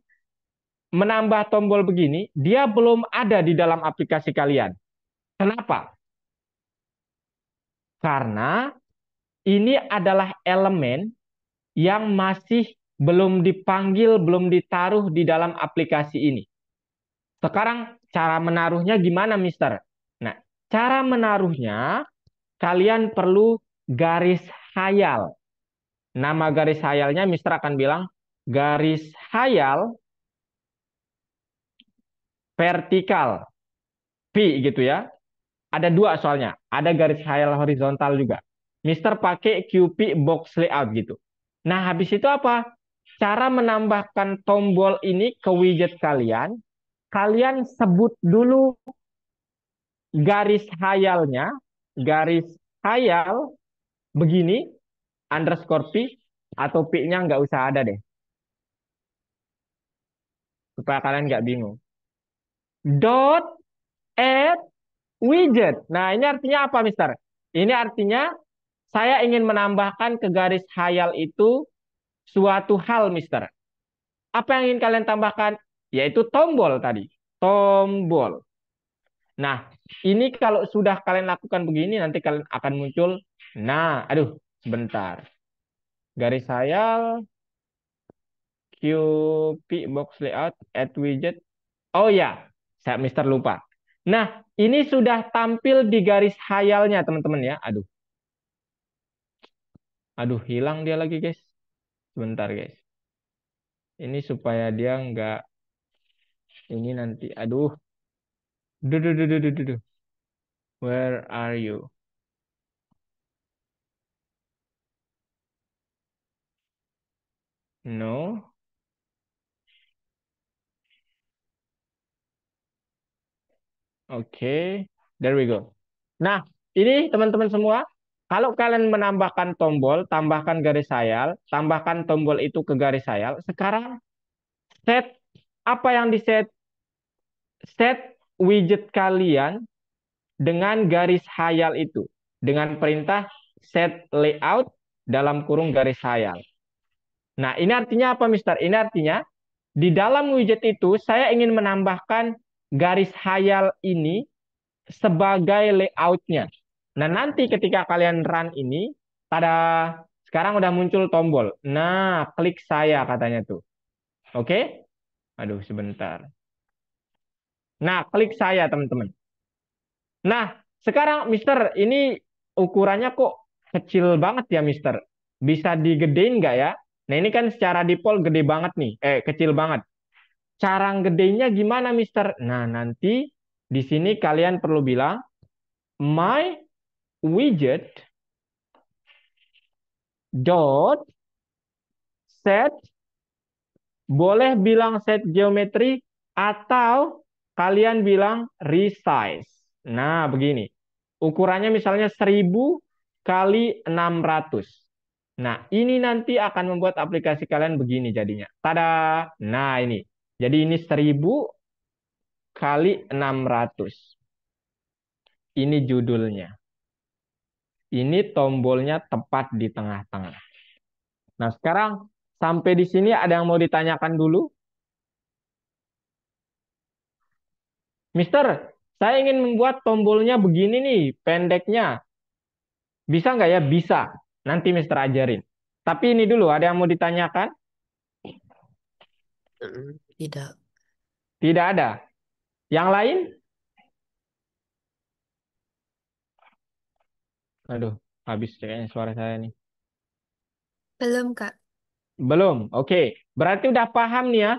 menambah tombol begini, dia belum ada di dalam aplikasi kalian. Kenapa? Karena ini adalah elemen yang masih belum dipanggil, belum ditaruh di dalam aplikasi ini. Sekarang cara menaruhnya gimana, Mister? Nah, cara menaruhnya kalian perlu garis hayal. Nama garis hayalnya Mister akan bilang garis hayal vertikal, V gitu ya. Ada dua soalnya, ada garis hayal horizontal juga. Mister pakai QP box layout gitu. Nah, habis itu apa? Cara menambahkan tombol ini ke widget kalian, kalian sebut dulu garis hayalnya, garis hayal begini, underscore P, atau P-nya nggak usah ada deh, supaya kalian nggak bingung. Dot add widget. Nah, ini artinya apa, Mister? Ini artinya saya ingin menambahkan ke garis hayal itu suatu hal, Mister. Apa yang ingin kalian tambahkan? Yaitu tombol tadi. Tombol. Nah, ini kalau sudah kalian lakukan begini, nanti kalian akan muncul. Nah, aduh, sebentar. Garis hayal, QP box layout, add widget. Oh ya, saya Mister lupa. Nah, ini sudah tampil di garis hayalnya, teman-teman ya. Aduh, aduh, hilang dia lagi, guys. Sebentar, guys. Ini supaya dia nggak, ini nanti, aduh. Duh, duh, duh, duh, duh, duh, duh. Where are you? No. Oke. There we go. Nah, ini teman-teman semua. Kalau kalian menambahkan tombol, tambahkan garis hayal, tambahkan tombol itu ke garis hayal. Sekarang set apa yang di set? Set widget kalian dengan garis hayal itu. Dengan perintah set layout dalam kurung garis hayal. Nah, ini artinya apa, Mister? Ini artinya di dalam widget itu saya ingin menambahkan garis hayal ini sebagai layoutnya. Nah, nanti ketika kalian run ini, pada sekarang udah muncul tombol. Nah, klik saya katanya tuh. Oke? Aduh, sebentar. Nah, klik saya, teman-teman. Nah, sekarang Mister, ini ukurannya kok kecil banget ya, Mister. Bisa digedein nggak ya? Nah, ini kan secara default gede banget nih. Kecil banget. Cara gedenya gimana, Mister? Nah, nanti di sini kalian perlu bilang my widget dot set, boleh bilang set geometri atau kalian bilang resize. Nah, begini. Ukurannya misalnya 1000 kali 600. Nah, ini nanti akan membuat aplikasi kalian begini jadinya. Tada. Nah, ini. Jadi ini 1000 kali 600. Ini judulnya. Ini tombolnya tepat di tengah-tengah. Nah, sekarang sampai di sini ada yang mau ditanyakan dulu? Mister, saya ingin membuat tombolnya begini nih, pendeknya. Bisa nggak ya? Bisa. Nanti Mister ajarin. Tapi ini dulu, ada yang mau ditanyakan? Tidak. Tidak ada. Yang lain? Aduh, habis kayaknya suara saya nih. Belum, Kak. Belum. Oke. Berarti udah paham nih ya?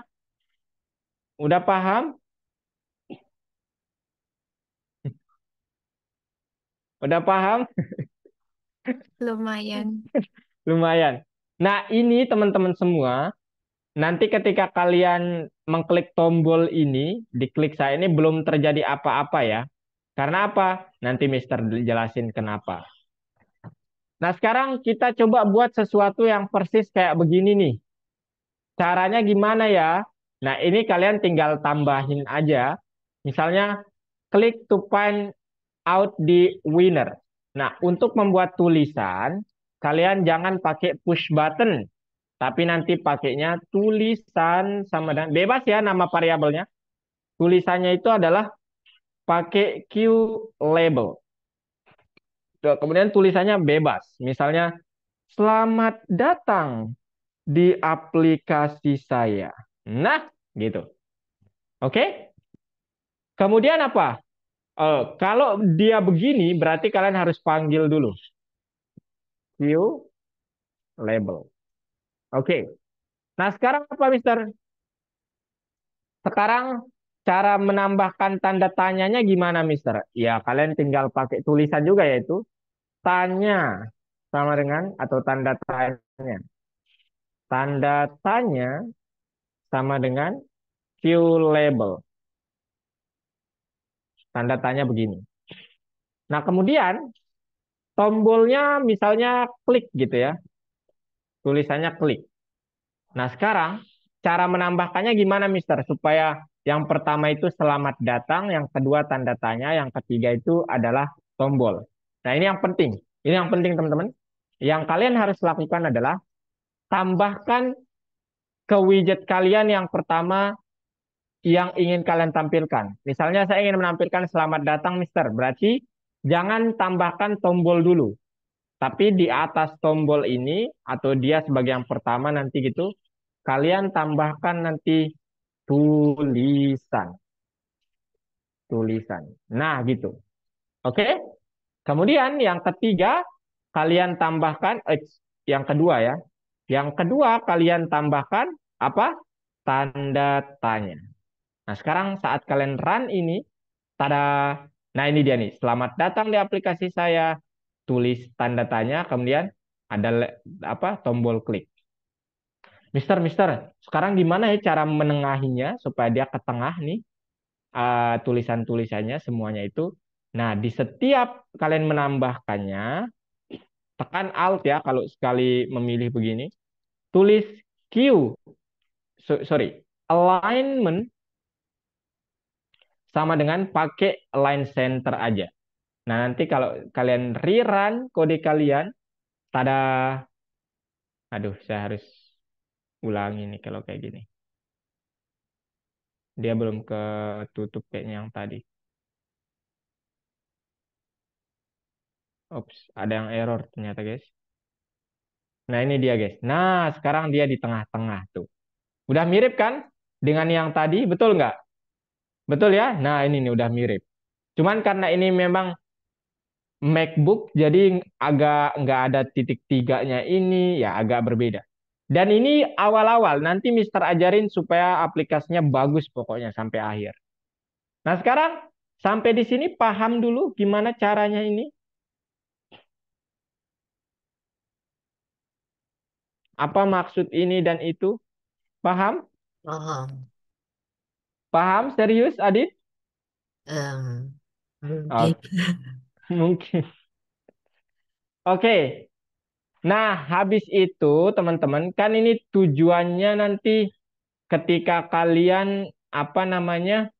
Udah paham? Udah paham? Lumayan. Lumayan. Nah, ini teman-teman semua, nanti ketika kalian mengklik tombol ini, diklik saya ini belum terjadi apa-apa ya. Karena apa? Nanti Mister jelasin kenapa. Nah, sekarang kita coba buat sesuatu yang persis kayak begini nih. Caranya gimana ya? Nah, ini kalian tinggal tambahin aja. Misalnya, klik to find out the winner. Nah, untuk membuat tulisan, kalian jangan pakai push button, tapi nanti pakainya tulisan sama dengan bebas ya nama variabelnya. Tulisannya itu adalah pakai Q label. Tuh, kemudian tulisannya bebas. Misalnya, selamat datang di aplikasi saya. Nah, gitu. Oke? Kemudian apa? Kalau dia begini, berarti kalian harus panggil dulu. View label. Oke. Nah, sekarang apa, Mister? Sekarang cara menambahkan tanda tanyanya gimana, Mister? Ya, kalian tinggal pakai tulisan juga, yaitu tanya sama dengan atau tanda tanya. Tanda tanya sama dengan view label. Tanda tanya begini. Nah, kemudian tombolnya misalnya klik gitu ya. Tulisannya klik. Nah, sekarang cara menambahkannya gimana, Mister? Supaya yang pertama itu selamat datang, yang kedua tanda tanya, yang ketiga itu adalah tombol. Nah, ini yang penting. Ini yang penting, teman-teman. Yang kalian harus lakukan adalah tambahkan ke widget kalian yang pertama yang ingin kalian tampilkan. Misalnya saya ingin menampilkan selamat datang, Mister. Berarti jangan tambahkan tombol dulu. Tapi di atas tombol ini atau dia sebagai yang pertama nanti gitu, kalian tambahkan nanti tulisan. Tulisan. Nah, gitu. Oke? Kemudian yang ketiga, kalian tambahkan yang kedua ya. Yang kedua kalian tambahkan apa? Tanda tanya. Nah, sekarang saat kalian run ini, tada. Nah, ini dia nih. Selamat datang di aplikasi saya. Tulis tanda tanya, kemudian ada apa? Tombol klik. Mister, sekarang gimana ya cara menengahinya supaya dia ke tengah nih tulisan-tulisannya semuanya itu. Nah, di setiap kalian menambahkannya, tekan Alt ya kalau sekali memilih begini. Tulis Q, sorry, alignment sama dengan pakai align center aja. Nah, nanti kalau kalian rerun kode kalian, tada, aduh, saya harus ulangi nih kalau kayak gini. Dia belum ketutup kayaknya yang tadi. Ops, ada yang error ternyata, guys. Nah, ini dia, guys. Nah, sekarang dia di tengah-tengah tuh. Udah mirip kan dengan yang tadi, betul nggak? Betul ya? Nah, ini nih udah mirip. Cuman karena ini memang MacBook, jadi agak nggak ada titik tiganya ini, ya agak berbeda. Dan ini awal-awal, nanti Mister ajarin supaya aplikasinya bagus pokoknya sampai akhir. Nah, sekarang sampai di sini paham dulu gimana caranya ini? Apa maksud ini dan itu? Paham? Paham. Paham? Serius, Adit? Em, Oh, Mungkin. mungkin. Oke. Nah, habis itu teman-teman, kan ini tujuannya nanti ketika kalian apa namanya?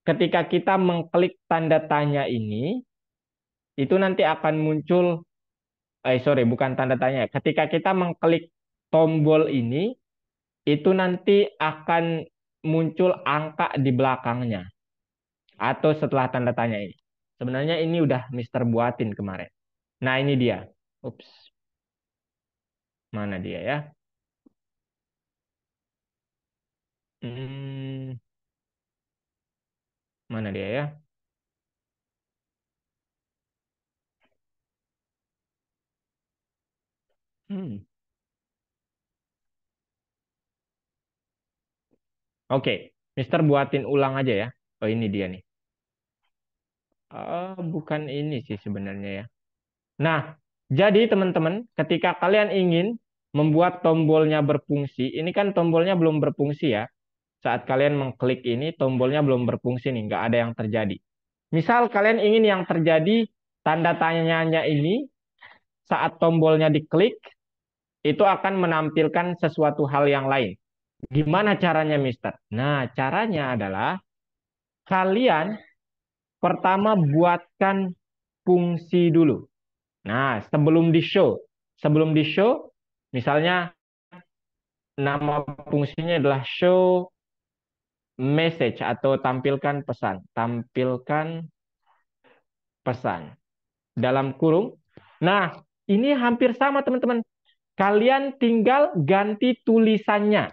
Ketika kita mengklik tanda tanya ini, itu nanti akan muncul sorry, bukan tanda tanya. Ketika kita mengklik tombol ini, itu nanti akan muncul angka di belakangnya atau setelah tanda tanya ini. Sebenarnya ini udah Mister buatin kemarin. Nah, ini dia. Ups, mana dia ya? Hmm, mana dia ya? Hmm. Oke, Mister buatin ulang aja ya. Oh, ini dia nih. Bukan ini sih sebenarnya ya. Nah, jadi teman-teman, ketika kalian ingin membuat tombolnya berfungsi, ini kan tombolnya belum berfungsi ya. Saat kalian mengklik ini, tombolnya belum berfungsi nih, nggak ada yang terjadi. Misal kalian ingin yang terjadi tanda tanyanya ini, saat tombolnya diklik, itu akan menampilkan sesuatu hal yang lain. Gimana caranya, Mister? Nah, caranya adalah kalian pertama buatkan fungsi dulu. Nah, sebelum di show, misalnya nama fungsinya adalah show message atau tampilkan pesan. Tampilkan pesan dalam kurung. Nah, ini hampir sama teman-teman. Kalian tinggal ganti tulisannya.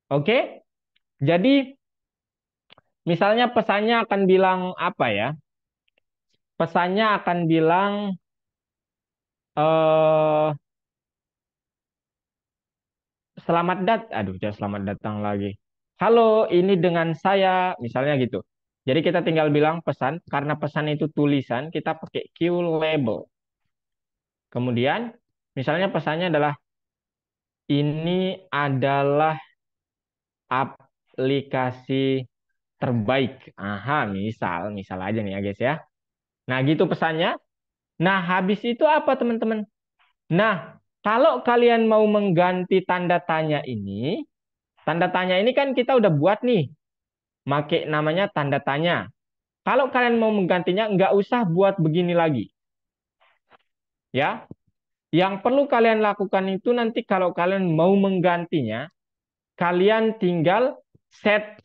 Oke? Jadi Misalnya pesannya akan bilang apa ya? Pesannya akan bilang eh aduh, jangan selamat datang lagi. Halo, ini dengan saya, misalnya gitu. Jadi kita tinggal bilang pesan, karena pesan itu tulisan, kita pakai Q label. Kemudian, misalnya pesannya adalah ini adalah aplikasi terbaik. Aha, misal aja nih ya guys ya. Nah, gitu pesannya. Nah, habis itu apa teman-teman? Nah, kalau kalian mau mengganti tanda tanya ini kan kita udah buat nih, make namanya tanda tanya. Kalau kalian mau menggantinya, nggak usah buat begini lagi. Ya, yang perlu kalian lakukan itu nanti kalau kalian mau menggantinya, kalian tinggal set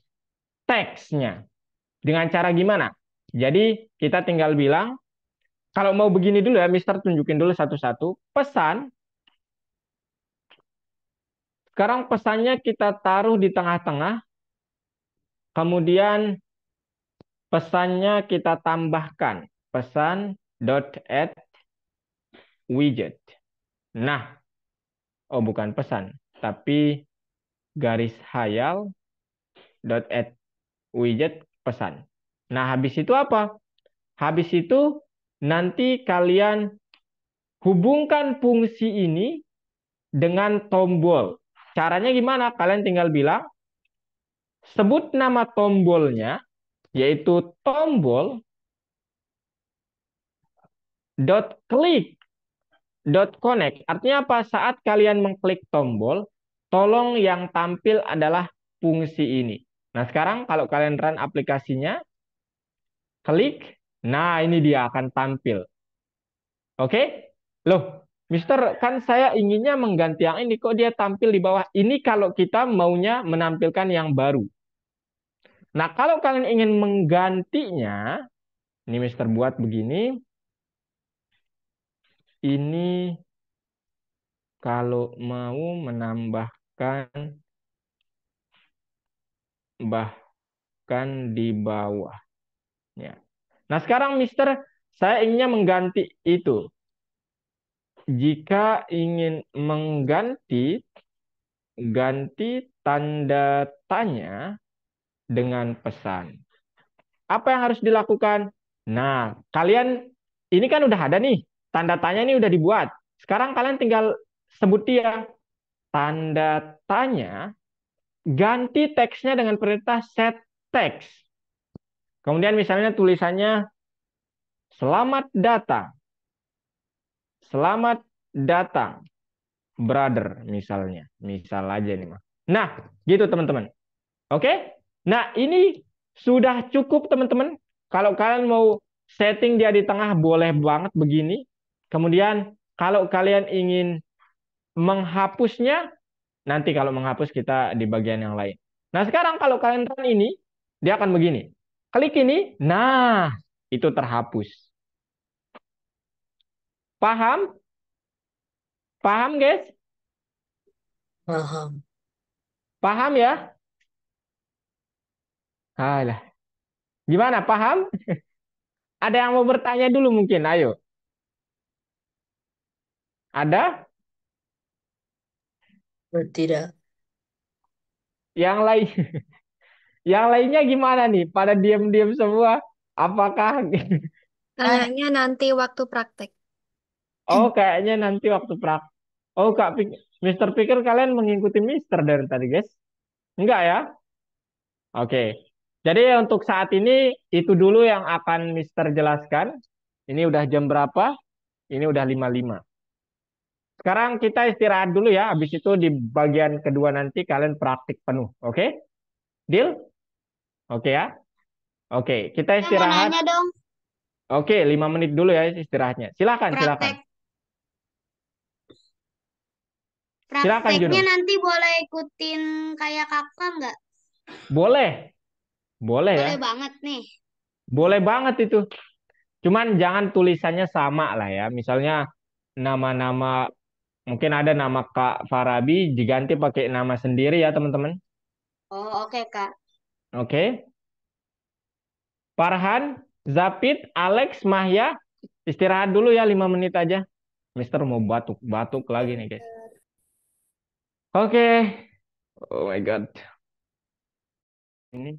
teksnya. Dengan cara gimana? Jadi kita tinggal bilang, kalau mau begini dulu ya, Mister tunjukin dulu satu-satu. Pesan, sekarang pesannya kita taruh di tengah-tengah, kemudian pesannya kita tambahkan. Pesan dot add widget. Nah, oh bukan pesan, tapi garis hayal dot add widget pesan. Nah, habis itu apa? Habis itu nanti kalian hubungkan fungsi ini dengan tombol. Caranya gimana? Kalian tinggal bilang, sebut nama tombolnya, yaitu tombol dot click dot connect. Artinya apa? Saat kalian mengklik tombol, tolong yang tampil adalah fungsi ini. Nah, sekarang kalau kalian run aplikasinya, klik, nah ini dia akan tampil. Oke? Loh, Mister, kan saya inginnya mengganti yang ini, kok dia tampil di bawah? Ini kalau kita maunya menampilkan yang baru. Nah, kalau kalian ingin menggantinya, ini Mister buat begini. Ini kalau mau menambahkan bahkan di bawah. Ya. Nah, sekarang Mister, saya inginnya mengganti itu. Jika ingin ganti tanda tanya dengan pesan. Apa yang harus dilakukan? Nah, kalian ini kan udah ada nih, tanda tanya ini udah dibuat. Sekarang kalian tinggal sebut dia tanda tanya, ganti teksnya dengan perintah set text. Kemudian misalnya tulisannya selamat datang. Selamat datang, brother misalnya. Misal aja nih, Mas. Nah, gitu teman-teman. Oke? Nah, ini sudah cukup teman-teman. Kalau kalian mau setting dia di tengah, boleh banget begini. Kemudian, kalau kalian ingin menghapusnya, nanti kalau menghapus kita di bagian yang lain. Nah, sekarang kalau kalian run ini, dia akan begini. Klik ini, nah, itu terhapus. Paham? Paham, guys? Paham. Paham ya? Alah. Gimana, paham? Ada yang mau bertanya dulu mungkin, ayo. Ada? Tidak. Yang lain, yang lainnya gimana nih? Pada diam-diam semua? Apakah? Kayaknya nanti waktu praktek. Oh, kayaknya nanti waktu Oh, Mister Pikir kalian mengikuti Mister dari tadi, guys? Enggak ya? Oke. Jadi untuk saat ini itu dulu yang akan Mister jelaskan. Ini udah jam berapa? Ini udah 55. Sekarang kita istirahat dulu ya. Habis itu di bagian kedua nanti kalian praktik penuh. Oke? Deal? Oke ya? Oke, kita Saya mau istirahat. nanya dong, Oke, 5 menit dulu ya istirahatnya. Silakan, silakan. praktek Silakan prakteknya Juno. nanti boleh ikutin kayak kakak nggak? Boleh, boleh ya. Boleh banget nih. Boleh banget itu. Cuman jangan tulisannya sama lah ya. Misalnya nama-nama, mungkin ada nama Kak Farabi diganti pakai nama sendiri ya teman-teman. Oh, oke Kak. Oke. Farhan, Zapid, Alex, Mahya, istirahat dulu ya 5 menit aja. Mister mau batuk-batuk lagi nih guys. Oke. Oh my God. Ini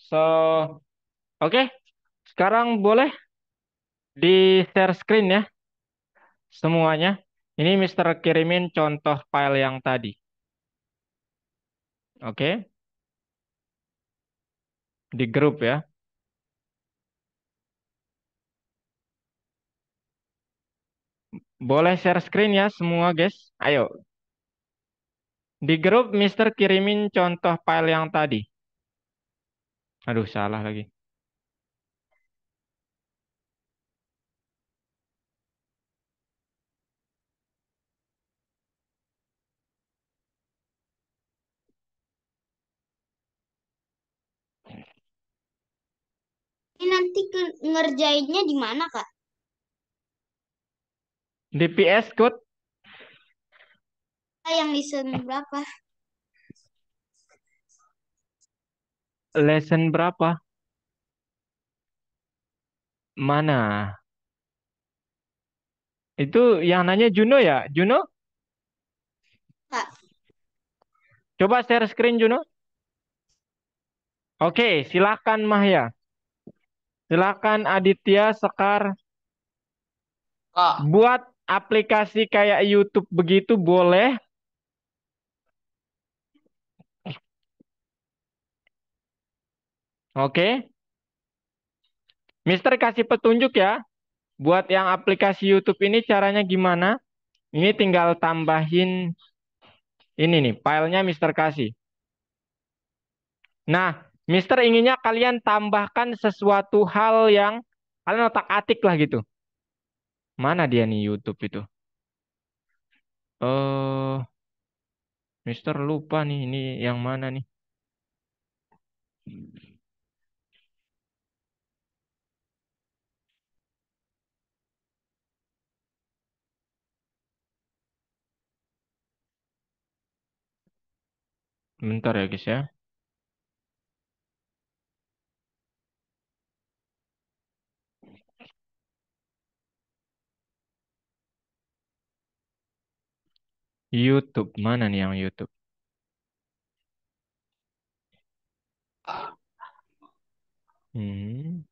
so oke. Sekarang boleh di share screen ya semuanya. Ini Mister kirimin contoh file yang tadi. Oke, di grup ya. Boleh share screen ya semua guys. Ayo, di grup Mister kirimin contoh file yang tadi. Aduh, salah lagi. Ini nanti ngerjainnya di mana, Kak? Di PS Code Yang lesson berapa? lesson berapa? mana? Itu yang nanya Juno ya? Juno, Kak. coba share screen Juno. Oke, silakan Mahya. Silakan Aditya, Sekar. Kak, Buat aplikasi kayak YouTube begitu boleh. Oke. Mister kasih petunjuk ya. Buat yang aplikasi YouTube ini caranya gimana? Ini tinggal tambahin ini nih, filenya Mister kasih. Nah, Mister inginnya kalian tambahkan sesuatu hal yang kalian otak-atik lah gitu. Mana dia nih YouTube itu? Eh, Mister lupa nih, ini yang mana nih? Bentar ya guys ya. YouTube, mana nih yang YouTube? Hmm.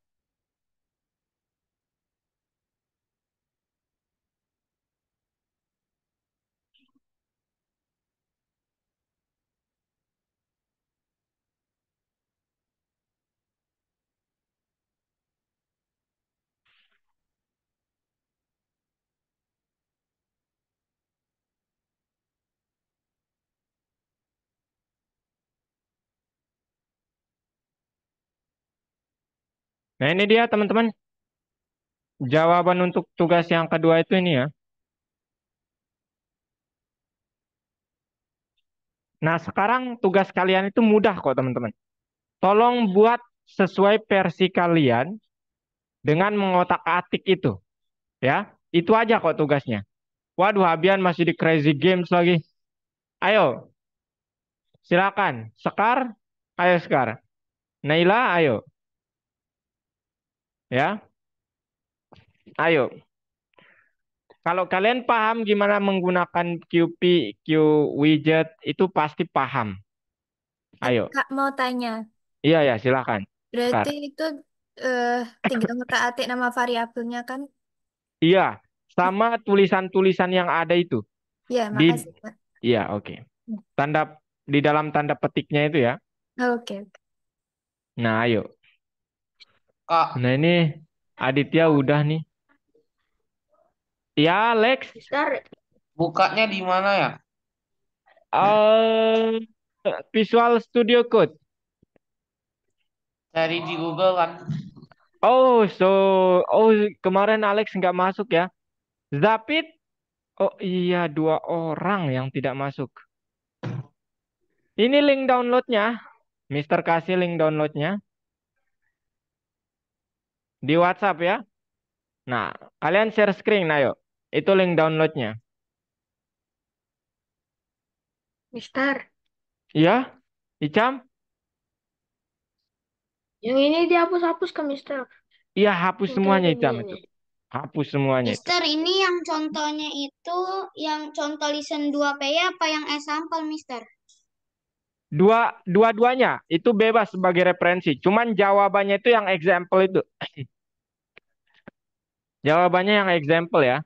Nah ini dia teman-teman. Jawaban untuk tugas yang kedua itu ini ya. Nah sekarang tugas kalian itu mudah kok teman-teman. Tolong buat sesuai versi kalian dengan mengotak-atik itu. Ya, itu aja kok tugasnya. Waduh, Abian masih di Crazy Games lagi. Ayo, silakan. Sekar, ayo Sekar. Naila, ayo. Ya, ayo. Kalau kalian paham gimana menggunakan QP, Q widget, itu pasti paham. Ayo. Kak mau tanya, Iya ya, silakan. Sekar. berarti itu eh, tinggal ngetik nama variabelnya kan? Iya, sama tulisan-tulisan yang ada itu. Ya, Di, makasih, Kak. iya, oke. Tanda di dalam tanda petiknya itu ya. Oke. Nah, ayo. Kak, Nah, ini Aditya udah nih. Ya, Lex. bukanya di mana ya? eh Visual Studio Code. Cari di Google kan. Oh, oh kemarin Alex nggak masuk ya. Zapit, oh iya dua orang yang tidak masuk. Ini link downloadnya, Mister kasih link downloadnya di WhatsApp ya. Nah, kalian share screen, ayo. Itu link downloadnya. Mister, Ya, Icam? yang ini dihapus-hapus ke Mister. Iya, hapus Yang kayak semuanya Icam begini. itu. Hapus semuanya itu. Mister, ini yang contohnya itu yang contoh listen 2PY apa yang sampel, Mister? Dua-duanya itu bebas sebagai referensi. Cuman jawabannya itu yang example itu. Jawabannya yang example ya.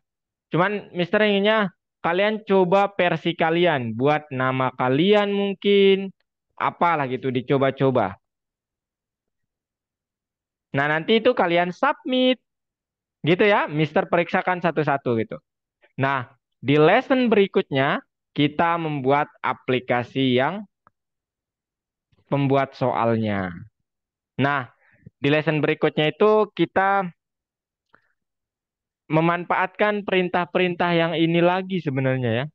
Cuman Mister inginnya kalian coba versi kalian. Buat nama kalian mungkin. Apalah gitu dicoba-coba. Nah nanti itu kalian submit. Gitu ya. Mister periksakan satu-satu gitu. Nah di lesson berikutnya kita membuat aplikasi yang pembuat soalnya. Nah di lesson berikutnya itu kita memanfaatkan perintah-perintah yang ini lagi sebenarnya ya.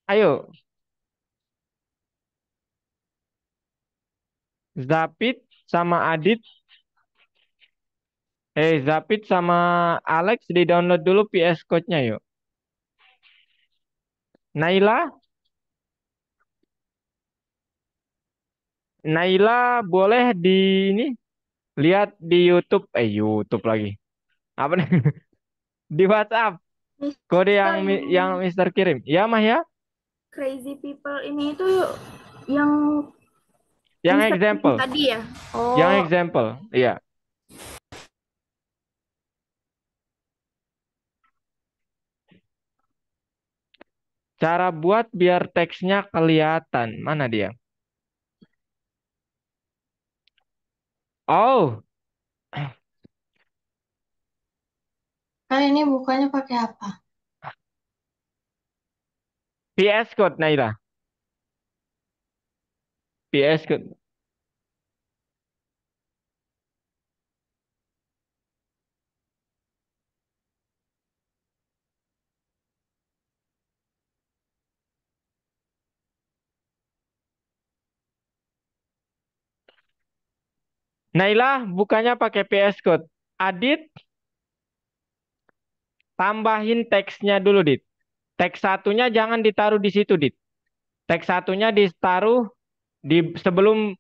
Ayo, Zapit sama Adit, Zapit sama Alex di-download dulu PS Code-nya yuk. Naila, Naila boleh di ini lihat di YouTube, YouTube lagi. Apa nih? Di WhatsApp. Kode Mister, yang Mister kirim. Ya, Mah ya? Crazy People ini itu yang Yang Mister example. tadi ya? Yang Oh, example. Iya. Cara buat biar teksnya kelihatan. Mana dia? Oh, Kan ini bukanya pakai apa? PS Code Naila. PS Code. Naila bukanya pakai PS Code. Adit tambahin teksnya dulu, Dit. Teks satunya jangan ditaruh di situ, Dit. Teks satunya ditaruh di sebelum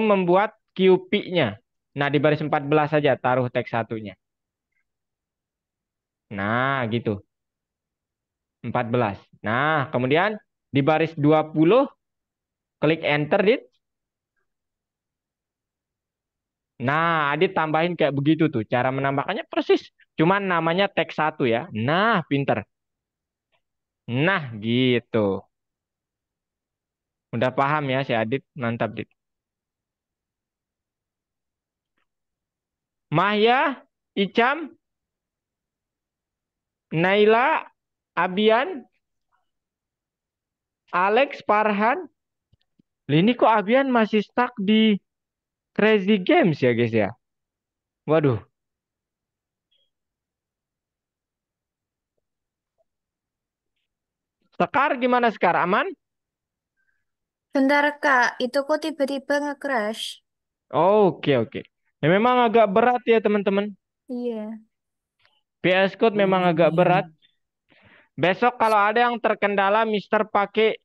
membuat QP-nya. Nah, di baris 14 saja taruh teks satunya. Nah, gitu. 14. Nah, kemudian di baris 20 klik enter, Dit. Nah, Adit tambahin kayak begitu tuh. Cara menambahkannya persis. Cuman namanya teks satu ya. Nah, pinter. Nah, gitu. Udah paham ya si Adit? Mantap, Dit. Mahya, Icam, Naila, Abian, Alex, Farhan. Lah, ini kok Abian masih stuck di Crazy Games ya, guys ya? Waduh. Sekar gimana Sekar? Aman? Bentar Kak, itu kok tiba-tiba nge-crash. Oke, oke. Ya, memang agak berat ya, teman-teman. Iya. PS Code memang agak berat. Besok kalau ada yang terkendala, Mister pakai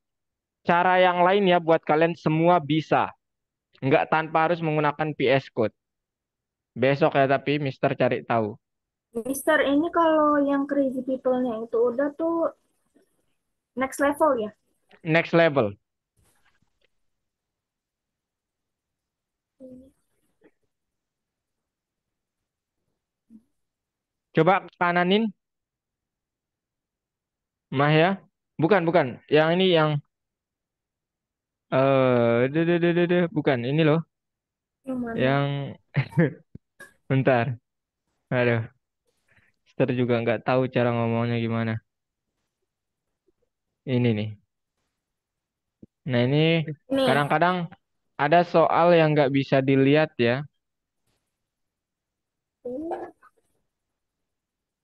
cara yang lain ya buat kalian semua bisa. Nggak tanpa harus menggunakan PS Code. Besok ya tapi Mister cari tahu. Mister ini kalau yang Crazy People-nya itu udah tuh next level ya? Next level. Coba kananin, Mah ya. Bukan, bukan. Yang ini yang bukan ini loh. Yang mana? Yang bentar. Aduh, Mister juga nggak tahu cara ngomongnya gimana. Ini nih. Nah ini Nih, kadang-kadang ada soal yang nggak bisa dilihat ya.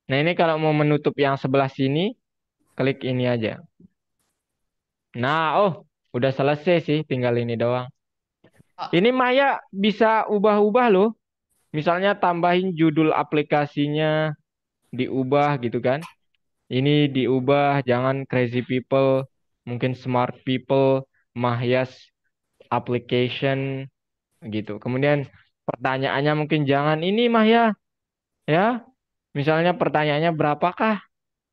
Nah ini kalau mau menutup yang sebelah sini, klik ini aja. Nah, oh, udah selesai sih, tinggal ini doang. Kak, Ini Maya bisa ubah-ubah loh. Misalnya tambahin judul aplikasinya, diubah gitu kan. Ini diubah, jangan crazy people, mungkin smart people, Mahyas application gitu. Kemudian pertanyaannya mungkin jangan ini Mahya, ya. Misalnya pertanyaannya berapakah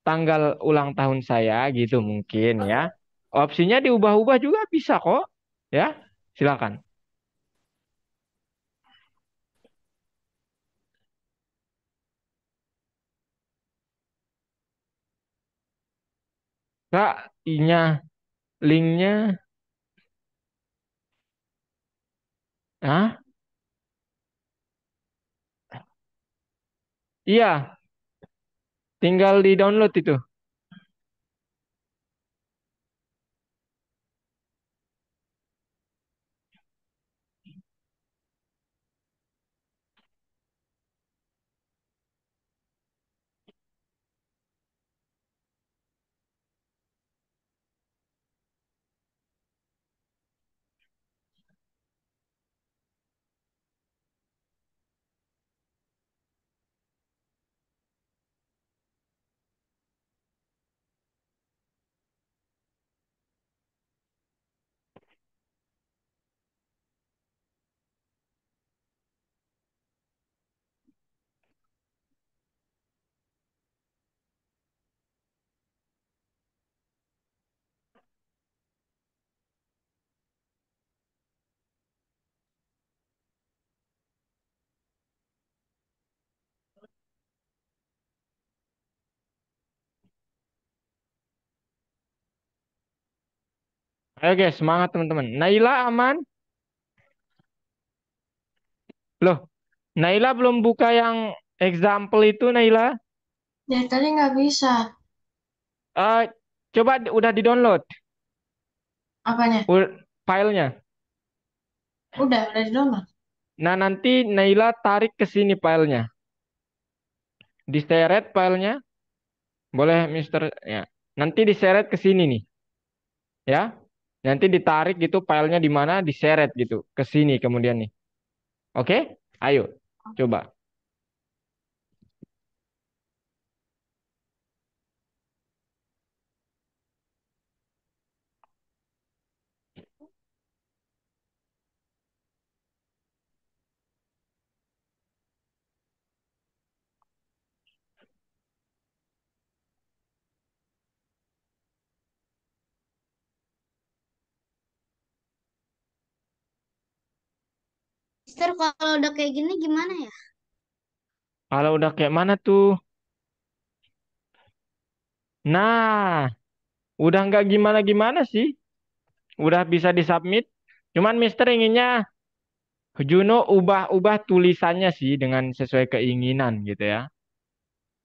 tanggal ulang tahun saya gitu mungkin ya. Opsinya diubah-ubah juga bisa kok. Ya, silakan. Kak, linknya, ah, iya, tinggal di download itu. Oke, semangat teman-teman. Naila aman? Loh, Naila belum buka yang example itu, Naila? Dari tadi nggak bisa. Eh, coba udah di-download Apanya? filenya. Udah di download. Nah, nanti Naila tarik ke sini filenya. Diseret filenya. Boleh, Mister? Ya. Nanti diseret ke sini nih, ya. Nanti ditarik gitu filenya di mana, diseret gitu ke sini kemudian nih. Oke? Ayo, coba. Mister, kalau udah kayak gini gimana ya? Kalau udah kayak mana tuh? Nah, udah nggak gimana-gimana sih. Udah bisa disubmit. Cuman Mister inginnya Juno ubah-ubah tulisannya sih dengan sesuai keinginan gitu ya.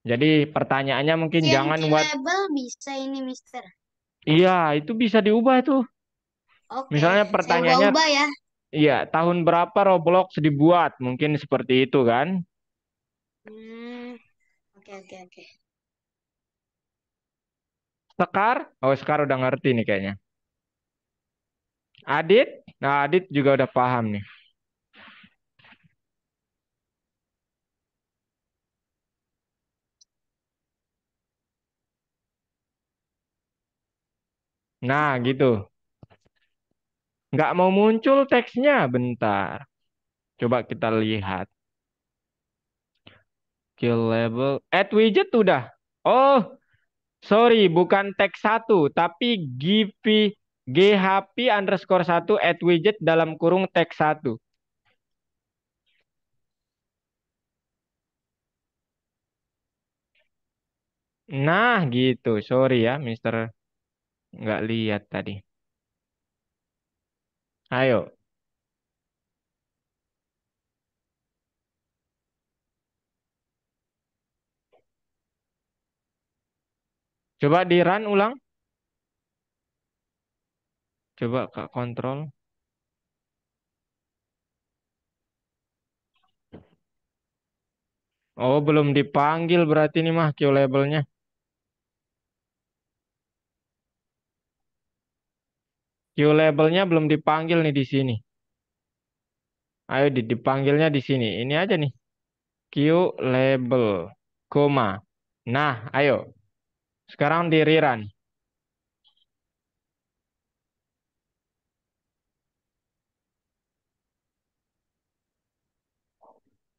Jadi pertanyaannya mungkin Yang jangan key buat, label bisa ini, Mister. iya itu bisa diubah tuh. Oke, Misalnya saya pertanyaannya, ubah-ubah ya. iya tahun berapa Roblox dibuat? Mungkin seperti itu kan. Hmm, oke, oke, oke. Sekar, oh Sekar udah ngerti nih kayaknya. Adit, nah Adit juga udah paham nih. Nah gitu. Nggak mau muncul teksnya, bentar. Coba kita lihat. Kill label, add widget udah. Oh, sorry, bukan teks satu, tapi GHP underscore satu add widget dalam kurung teks satu. Nah, gitu. Sorry ya, Mister. Nggak lihat tadi. Ayo, coba di run ulang. Coba Kak kontrol. Oh, belum dipanggil berarti nih mah Q labelnya. Q labelnya belum dipanggil nih di sini. Ayo dipanggilnya di sini. Ini aja nih. Q label, koma. Nah, ayo. Sekarang di rerun.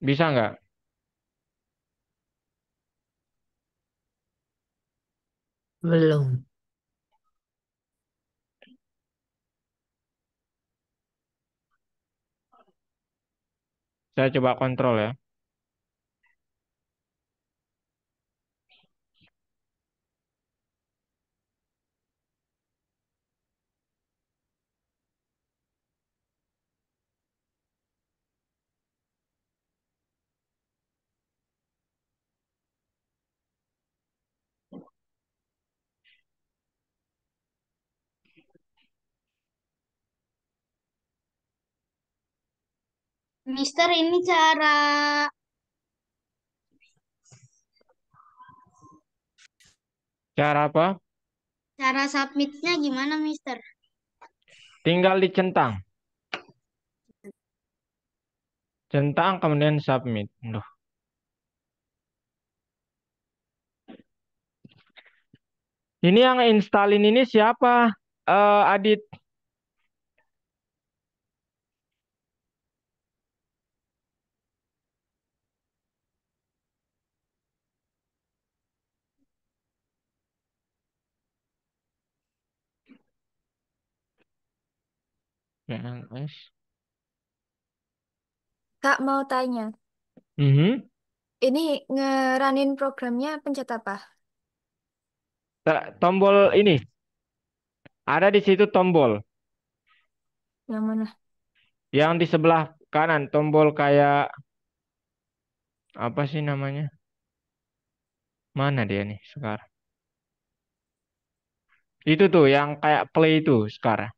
Bisa nggak? Belum. Saya coba kontrol ya. Mister, ini Cara apa? cara submitnya gimana, Mister? Tinggal dicentang. Centang kemudian submit. Duh. Ini yang installin ini siapa? Adit. PNS. Kak mau tanya, Mhm. ini ngeranin programnya pencet apa? Tombol ini. Ada di situ tombol. Yang mana? Yang di sebelah kanan tombol kayak apa sih namanya? Mana dia nih sekarang? Itu tuh yang kayak play itu sekarang.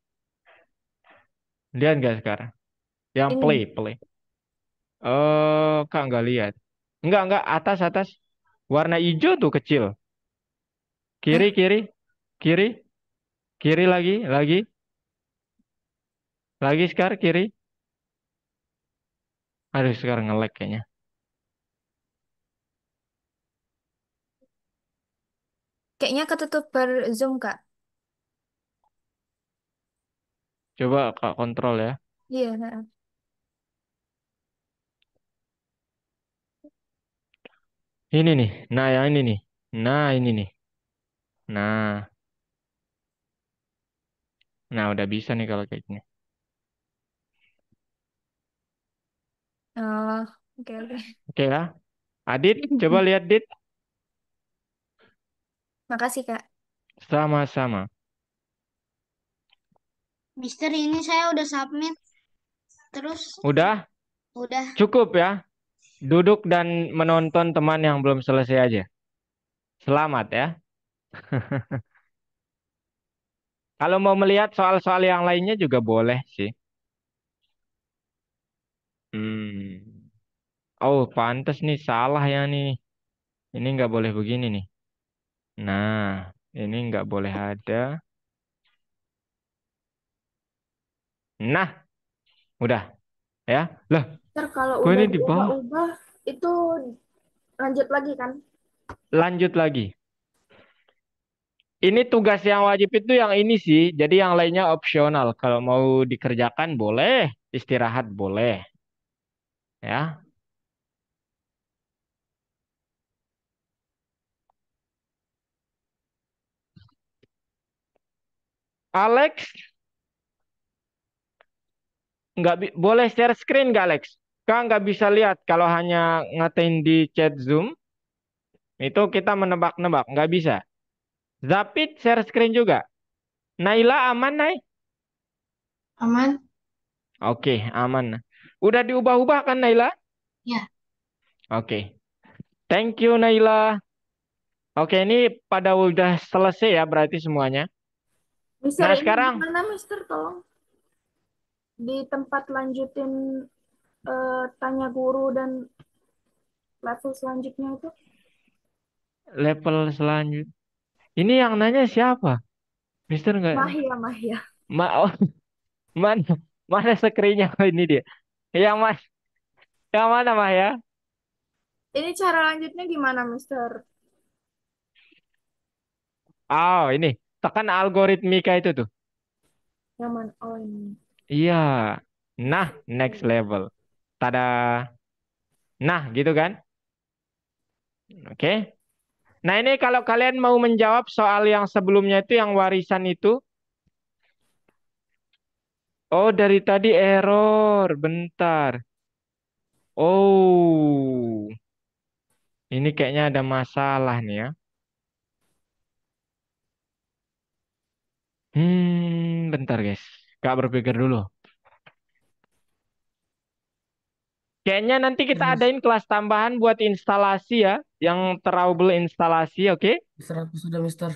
Lihat nggak sekarang? Yang play, Ini. play. Kak nggak lihat. Enggak, atas, atas. Warna hijau tuh kecil. Kiri, Hah? kiri, kiri, kiri lagi sekarang kiri. Aduh, sekarang nge-lag kayaknya. Kayaknya ketutup bar Zoom, Kak. Coba Kak kontrol ya. Iya, heeh. Ini nih. Nah, yang ini nih. Nah, ini nih. Nah, nah udah bisa nih kalau kayak gini. Oh, oke, oke. Oke ya. Adit, coba lihat Dit. Makasih, Kak. Sama-sama. Mister, ini saya udah submit. Terus Udah, udah. cukup ya. Duduk dan menonton teman yang belum selesai aja. Selamat ya. Kalau mau melihat soal-soal yang lainnya juga boleh sih. Hmm. Oh, pantas nih salah ya nih. Ini nggak boleh begini nih. Nah, ini nggak boleh ada. Nah, udah ya. Lah, Ntar kalau kok udah ini di bawah? diubah-ubah itu lanjut lagi kan? Lanjut lagi. Ini tugas yang wajib itu yang ini sih. Jadi yang lainnya opsional. Kalau mau dikerjakan boleh, istirahat boleh. Ya. Alex, boleh share screen nggak Alex? Kak nggak bisa lihat kalau hanya ngatain di chat Zoom. Itu kita menebak-nebak, nggak bisa. Zapid share screen juga. Naila aman, Nay? Aman? Oke, aman. Udah diubah-ubah kan Naila? Ya. Oke. Thank you Naila. Oke, ini pada udah selesai ya berarti semuanya. Mister Nah, ini sekarang gimana Mister tolong di tempat lanjutin tanya guru dan level selanjutnya itu level selanjutnya. Ini yang nanya siapa? Mister nggak? Mahia Mahia. Oh, mana mana screennya? Oh, ini dia. Yang mas, yang mana Mah ya? Ini cara lanjutnya gimana Mister? Oh, ini tekan algoritmika itu tuh. Yang mana? Oh ini. Iya. Nah, next level. Tada. Nah, gitu kan? Oke. Nah, ini kalau kalian mau menjawab soal yang sebelumnya itu yang warisan itu. Oh, dari tadi error. Bentar. Oh, ini kayaknya ada masalah nih ya. Bentar guys. Kak berpikir dulu. Kayaknya nanti kita Terus adain kelas tambahan buat instalasi ya. Yang trouble instalasi, oke? 100 sudah, Mister.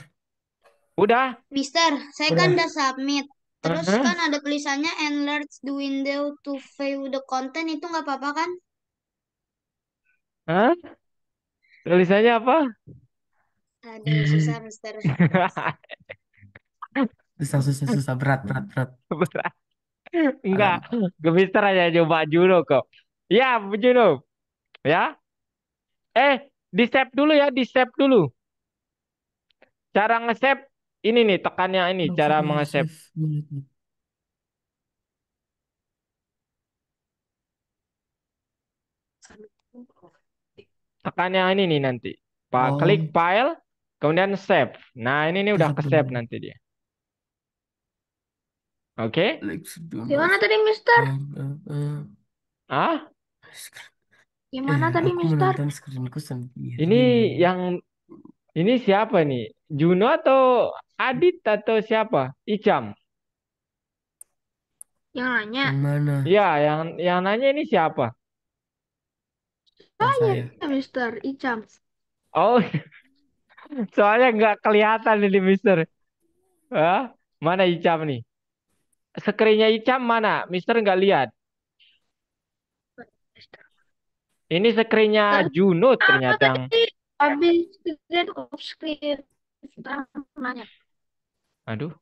Udah? Mister, saya kan Udah. udah submit. Terus Heeh. kan ada tulisannya enlarge the window to view the content, itu nggak apa-apa kan? Hah? Tulisannya apa? Aduh, susah Mister. Susah, susah, susah. Berat, berat, berat. Berat. Enggak. Agak Gemister aja coba Juno kok. Ya, Juno. Ya. Di save dulu ya, di save dulu. Cara nge-save ini nih, tekannya ini, cara maksudnya nge-save. save bulletnya. Tekannya ini nih nanti. Pak, klik Oh, file, kemudian save. Nah, ini nih udah save ke-save dulu. nanti dia. Oke? Let's do Gimana not. tadi Mister? Ah, Gimana tadi Aku Mister? menonton screenku ini sendiri. yang ini siapa nih? Juno atau Adit atau siapa? Icam. Yang nanya. Yang mana? Ya, yang nanya ini siapa? Oh, saya. Mister Icam. Oh, soalnya nggak kelihatan ini, Mister. Hah? Mana Icam nih? Skrinnya Icam mana? Mister nggak lihat. Ini skrinnya Junut ternyata yang. Habis lihat off screen. Nanya. Aduh.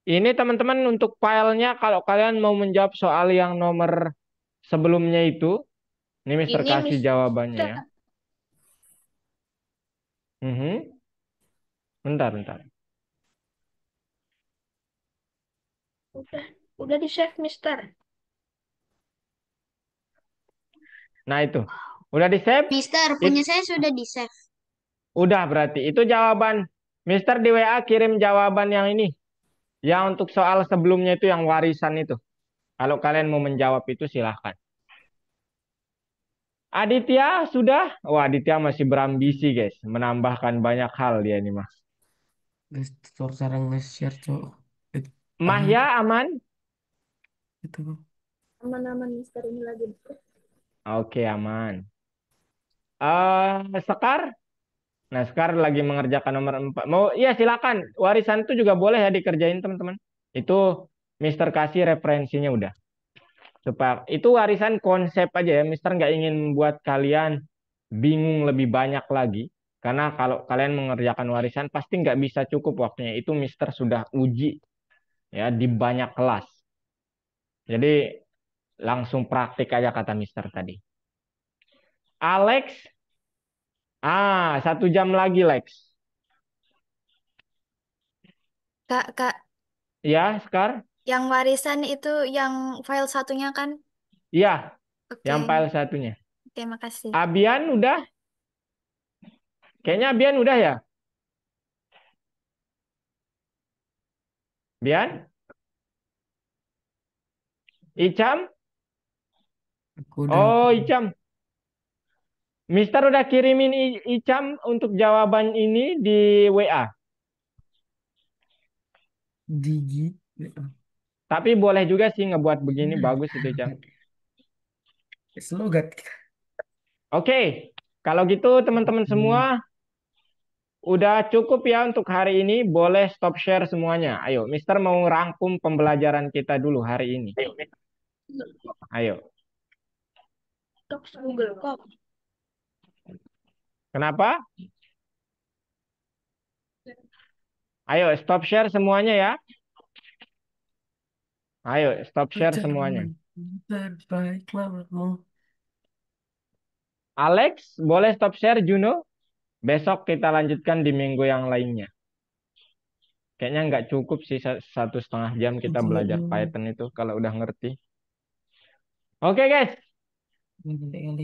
Ini teman-teman untuk filenya kalau kalian mau menjawab soal yang nomor sebelumnya itu, ini Mister Ini kasih Mister. jawabannya ya. Mhm. Bentar, bentar. Udah di save Mister. Nah itu. Udah di save? Mister, punya saya sudah di save. Udah berarti. Itu jawaban. Mister di WA kirim jawaban yang ini. Yang untuk soal sebelumnya itu yang warisan itu. Kalau kalian mau menjawab itu silahkan. Aditya sudah? Wah, Aditya masih berambisi guys. Menambahkan banyak hal dia ini mah. Guys, tutor cara nge-share, Cok. Mahya aman? Itu. Aman-aman Mister ini lagi. Oke, aman. Sekar? Nah, Sekar lagi mengerjakan nomor 4. Mau, iya silakan. Warisan itu juga boleh ya dikerjain teman-teman. Itu Mister kasih referensinya udah. Supaya itu warisan konsep aja ya. Mister nggak ingin membuat kalian bingung lebih banyak lagi. Karena kalau kalian mengerjakan warisan pasti nggak bisa cukup waktunya. Itu Mister sudah uji ya di banyak kelas. Jadi langsung praktik aja kata Mister tadi. Alex, 1 jam lagi Lex. Kak, Ya, Sekar? yang warisan itu yang file satunya kan? Iya, Oke, yang file satunya. oke, makasih. Abian udah? Kayaknya Abian udah ya? Bian? Icam? Aku udah. Oh, Icam. Mister udah kirimin Icam untuk jawaban ini di WA. Digi. Tapi boleh juga sih ngebuat begini, bagus itu Icam. Slogat. Oke, kalau gitu teman-teman semua udah cukup ya untuk hari ini. Boleh stop share semuanya. Ayo, Mister mau rangkum pembelajaran kita dulu hari ini. Ayo. Google Doc. Kenapa? Ayo, stop share semuanya ya. Ayo, stop share semuanya. Terbaik lamamu. Alex, boleh stop share Juno? Besok kita lanjutkan di minggu yang lainnya. Kayaknya nggak cukup sih 1,5 jam kita belajar Python itu kalau udah ngerti. Oke guys,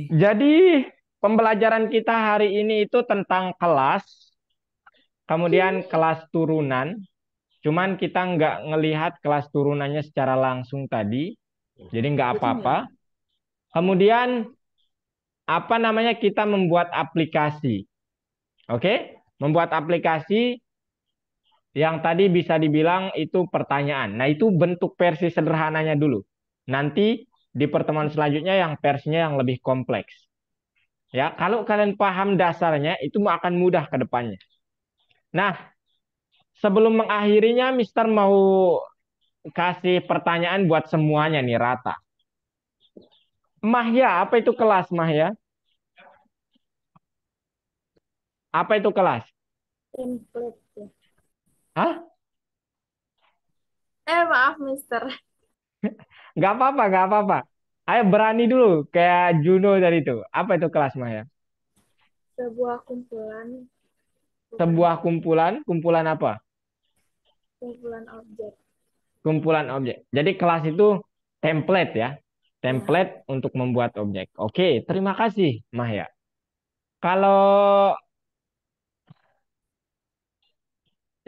jadi pembelajaran kita hari ini itu tentang kelas, kemudian kelas turunan. Cuman kita nggak ngelihat kelas turunannya secara langsung tadi, jadi nggak apa-apa. Kemudian apa namanya kita membuat aplikasi, oke? Membuat aplikasi yang tadi bisa dibilang itu pertanyaan. Nah, itu bentuk versi sederhananya dulu. Nanti di pertemuan selanjutnya yang versinya yang lebih kompleks. Ya, kalau kalian paham dasarnya itu akan mudah ke depannya. Nah, sebelum mengakhirinya Mister mau kasih pertanyaan buat semuanya nih rata. Mahya, apa itu kelas Mahya? Apa itu kelas? Template ya. Hah? Maaf Mister. Nggak apa-apa, nggak apa-apa. Ayo berani dulu kayak Juno tadi itu. Apa itu kelas Mahya? Sebuah kumpulan Sebuah kumpulan, kumpulan apa? objek. Kumpulan objek. Jadi kelas itu template ya. Template untuk membuat objek. Oke, terima kasih Mahya. Kalau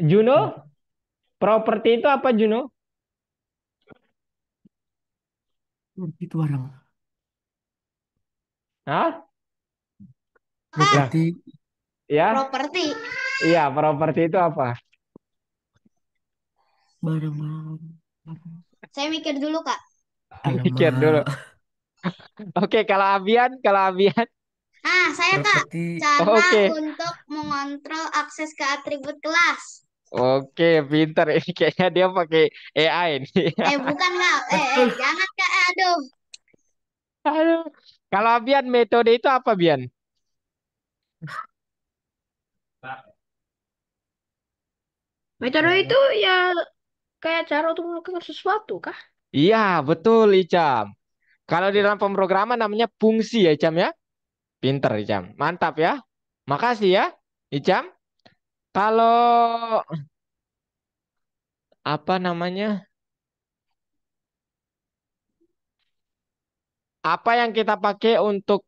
Juno, properti itu apa Juno? Itu barang. Hah? Properti. Ya? Properti. Iya, properti itu apa? Barang-barang. Saya mikir dulu, Kak. Mikir dulu. Alamak. Oke, kalau Abian. Saya, Kak. Properti Cara Oke, untuk mengontrol akses ke atribut kelas. oke, pinter. Ini kayaknya dia pakai AI nih. Bukan, Kak. betul. Jangan, Kak. Aduh. Aduh. Kalau Abian, metode itu apa, Bian? Metode itu ya kayak cara untuk melakukan sesuatu kah? Iya, betul, Icam. Kalau di dalam pemrograman namanya fungsi ya, Icam ya. Pinter, Icam. Mantap ya. Makasih ya, Icam. Kalau apa namanya? Apa yang kita pakai untuk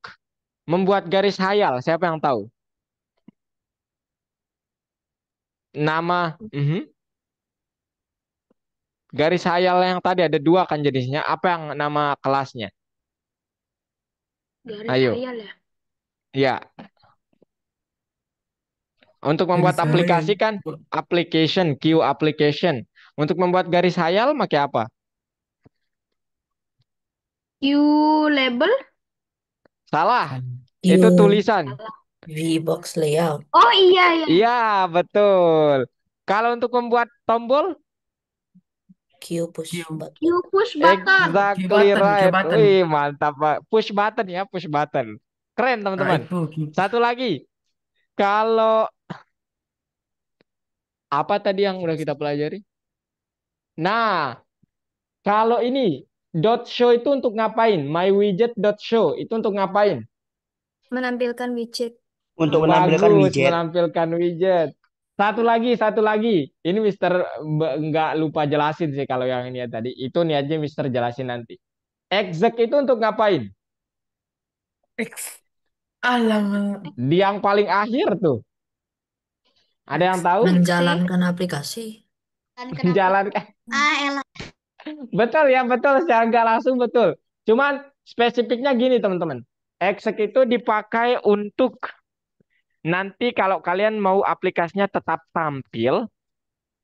membuat garis hayal? Siapa yang tahu? Nama garis hayal yang tadi ada dua kan jenisnya. Apa yang nama kelasnya? Garis Ayo. hayal ya. Ya, untuk membuat Garis aplikasi hayal. kan application, Q application. Untuk membuat garis hayal pakai apa? Q label? Salah. Q. Itu tulisan. VBox layout. Oh iya ya. Iya, betul. Kalau untuk membuat tombol, Q push Q. button. Q push button. exactly Q right. button. Wih, mantap, Pak. Push button ya, push button. Keren, Nah, teman-teman. itu Q. Satu lagi. Kalau apa tadi yang udah kita pelajari? Nah, kalau ini dot show itu untuk ngapain? My widget dot show itu untuk ngapain? Menampilkan widget. Untuk menampilkan Bagus, widget. menampilkan widget. Satu lagi, satu lagi. Ini Mister nggak lupa jelasin sih kalau yang ini ya tadi. Itu nih aja Mister jelasin nanti. Exec itu untuk ngapain? X. Alamak. Di yang paling akhir tuh. Ada yang tahu? Menjalankan aplikasi. Menjalankan. Elah. Betul ya, betul. Secara nggak langsung betul. Cuman spesifiknya gini teman-teman. Exec itu dipakai untuk nanti kalau kalian mau aplikasinya tetap tampil,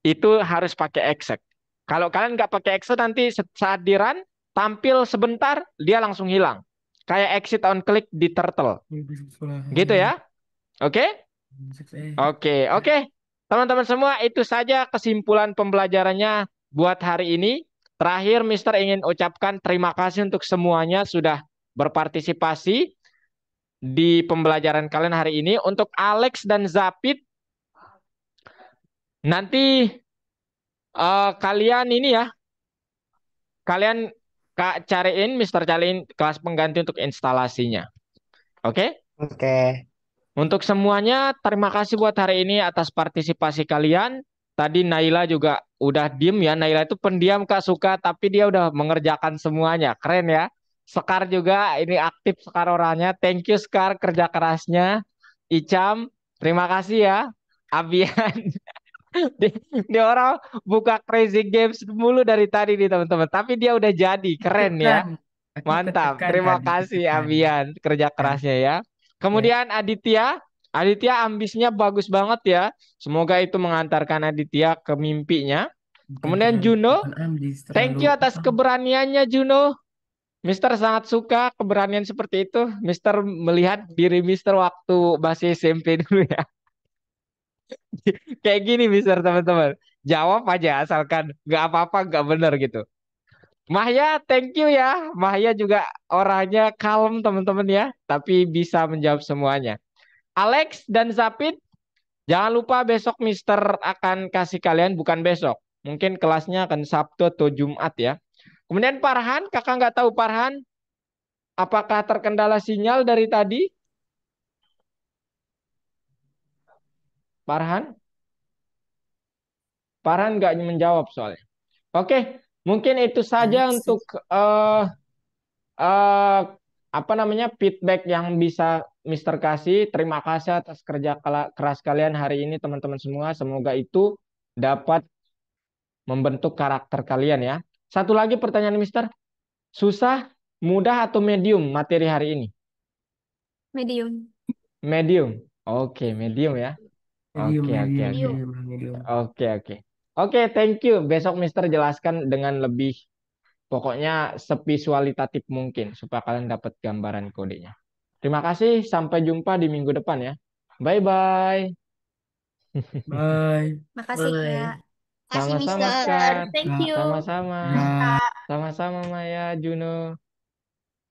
itu harus pakai exec. Kalau kalian nggak pakai exec nanti saat di run, tampil sebentar, dia langsung hilang. Kayak exit on click di Turtle. Gitu ya? Oke? Oke. Teman-teman semua, itu saja kesimpulan pembelajarannya buat hari ini. Terakhir, Mister ingin ucapkan terima kasih untuk semuanya sudah berpartisipasi di pembelajaran kalian hari ini. Untuk Alex dan Zapit, nanti kalian ini ya, kalian cariin, Mister cariin kelas pengganti untuk instalasinya. Oke? Oke. Untuk semuanya, terima kasih buat hari ini atas partisipasi kalian. Tadi Naila juga udah diem ya. Naila itu pendiam Kak, suka, tapi dia udah mengerjakan semuanya. Keren ya. Sekar juga, ini aktif Sekar orangnya. Thank you Sekar kerja kerasnya. Icam, terima kasih ya. Abian, dia orang buka crazy games mulu dari tadi nih teman-teman. Tapi dia udah jadi, keren ya. Aku Mantap, ketekan terima tadi, kasih ketekan. Abian kerja kerasnya ya. Kemudian Aditya ambisnya bagus banget ya. Semoga itu mengantarkan Aditya ke mimpinya. Kemudian Juno, Bukan ambis, thank terlalu you atas keberaniannya Juno. Mister sangat suka keberanian seperti itu. Mister melihat diri Mister waktu masih SMP dulu ya. Kayak gini Mister teman-teman. Jawab aja asalkan nggak apa-apa nggak bener gitu. Mahya, thank you ya. Mahya juga orangnya kalem teman-teman ya, tapi bisa menjawab semuanya. Alex dan Zapit, jangan lupa besok Mister akan kasih kalian, bukan besok. Mungkin kelasnya akan Sabtu atau Jumat ya. Kemudian Farhan, kakak nggak tahu Farhan, apakah terkendala sinyal dari tadi? Farhan? Farhan nggak menjawab soalnya. Oke, mungkin itu saja untuk eh apa namanya feedback yang bisa Mister kasih. Terima kasih atas kerja keras kalian hari ini teman-teman semua. Semoga itu dapat membentuk karakter kalian ya. Satu lagi pertanyaan Mister, susah, mudah atau medium materi hari ini? Medium. Medium. Oke, medium ya. Medium, Oke, oke, medium, oke. Medium. medium, medium. Oke, oke. Oke, thank you. Besok Mister jelaskan dengan lebih, pokoknya sevisualitatif mungkin supaya kalian dapat gambaran kodenya. Terima kasih, sampai jumpa di minggu depan ya. Bye-bye. Bye. Makasih, Bye. Kak. Kasih Sama-sama, Mister. Sekar. Thank Kak. you. Sama-sama. Ya. Sama-sama, Maya, Juno.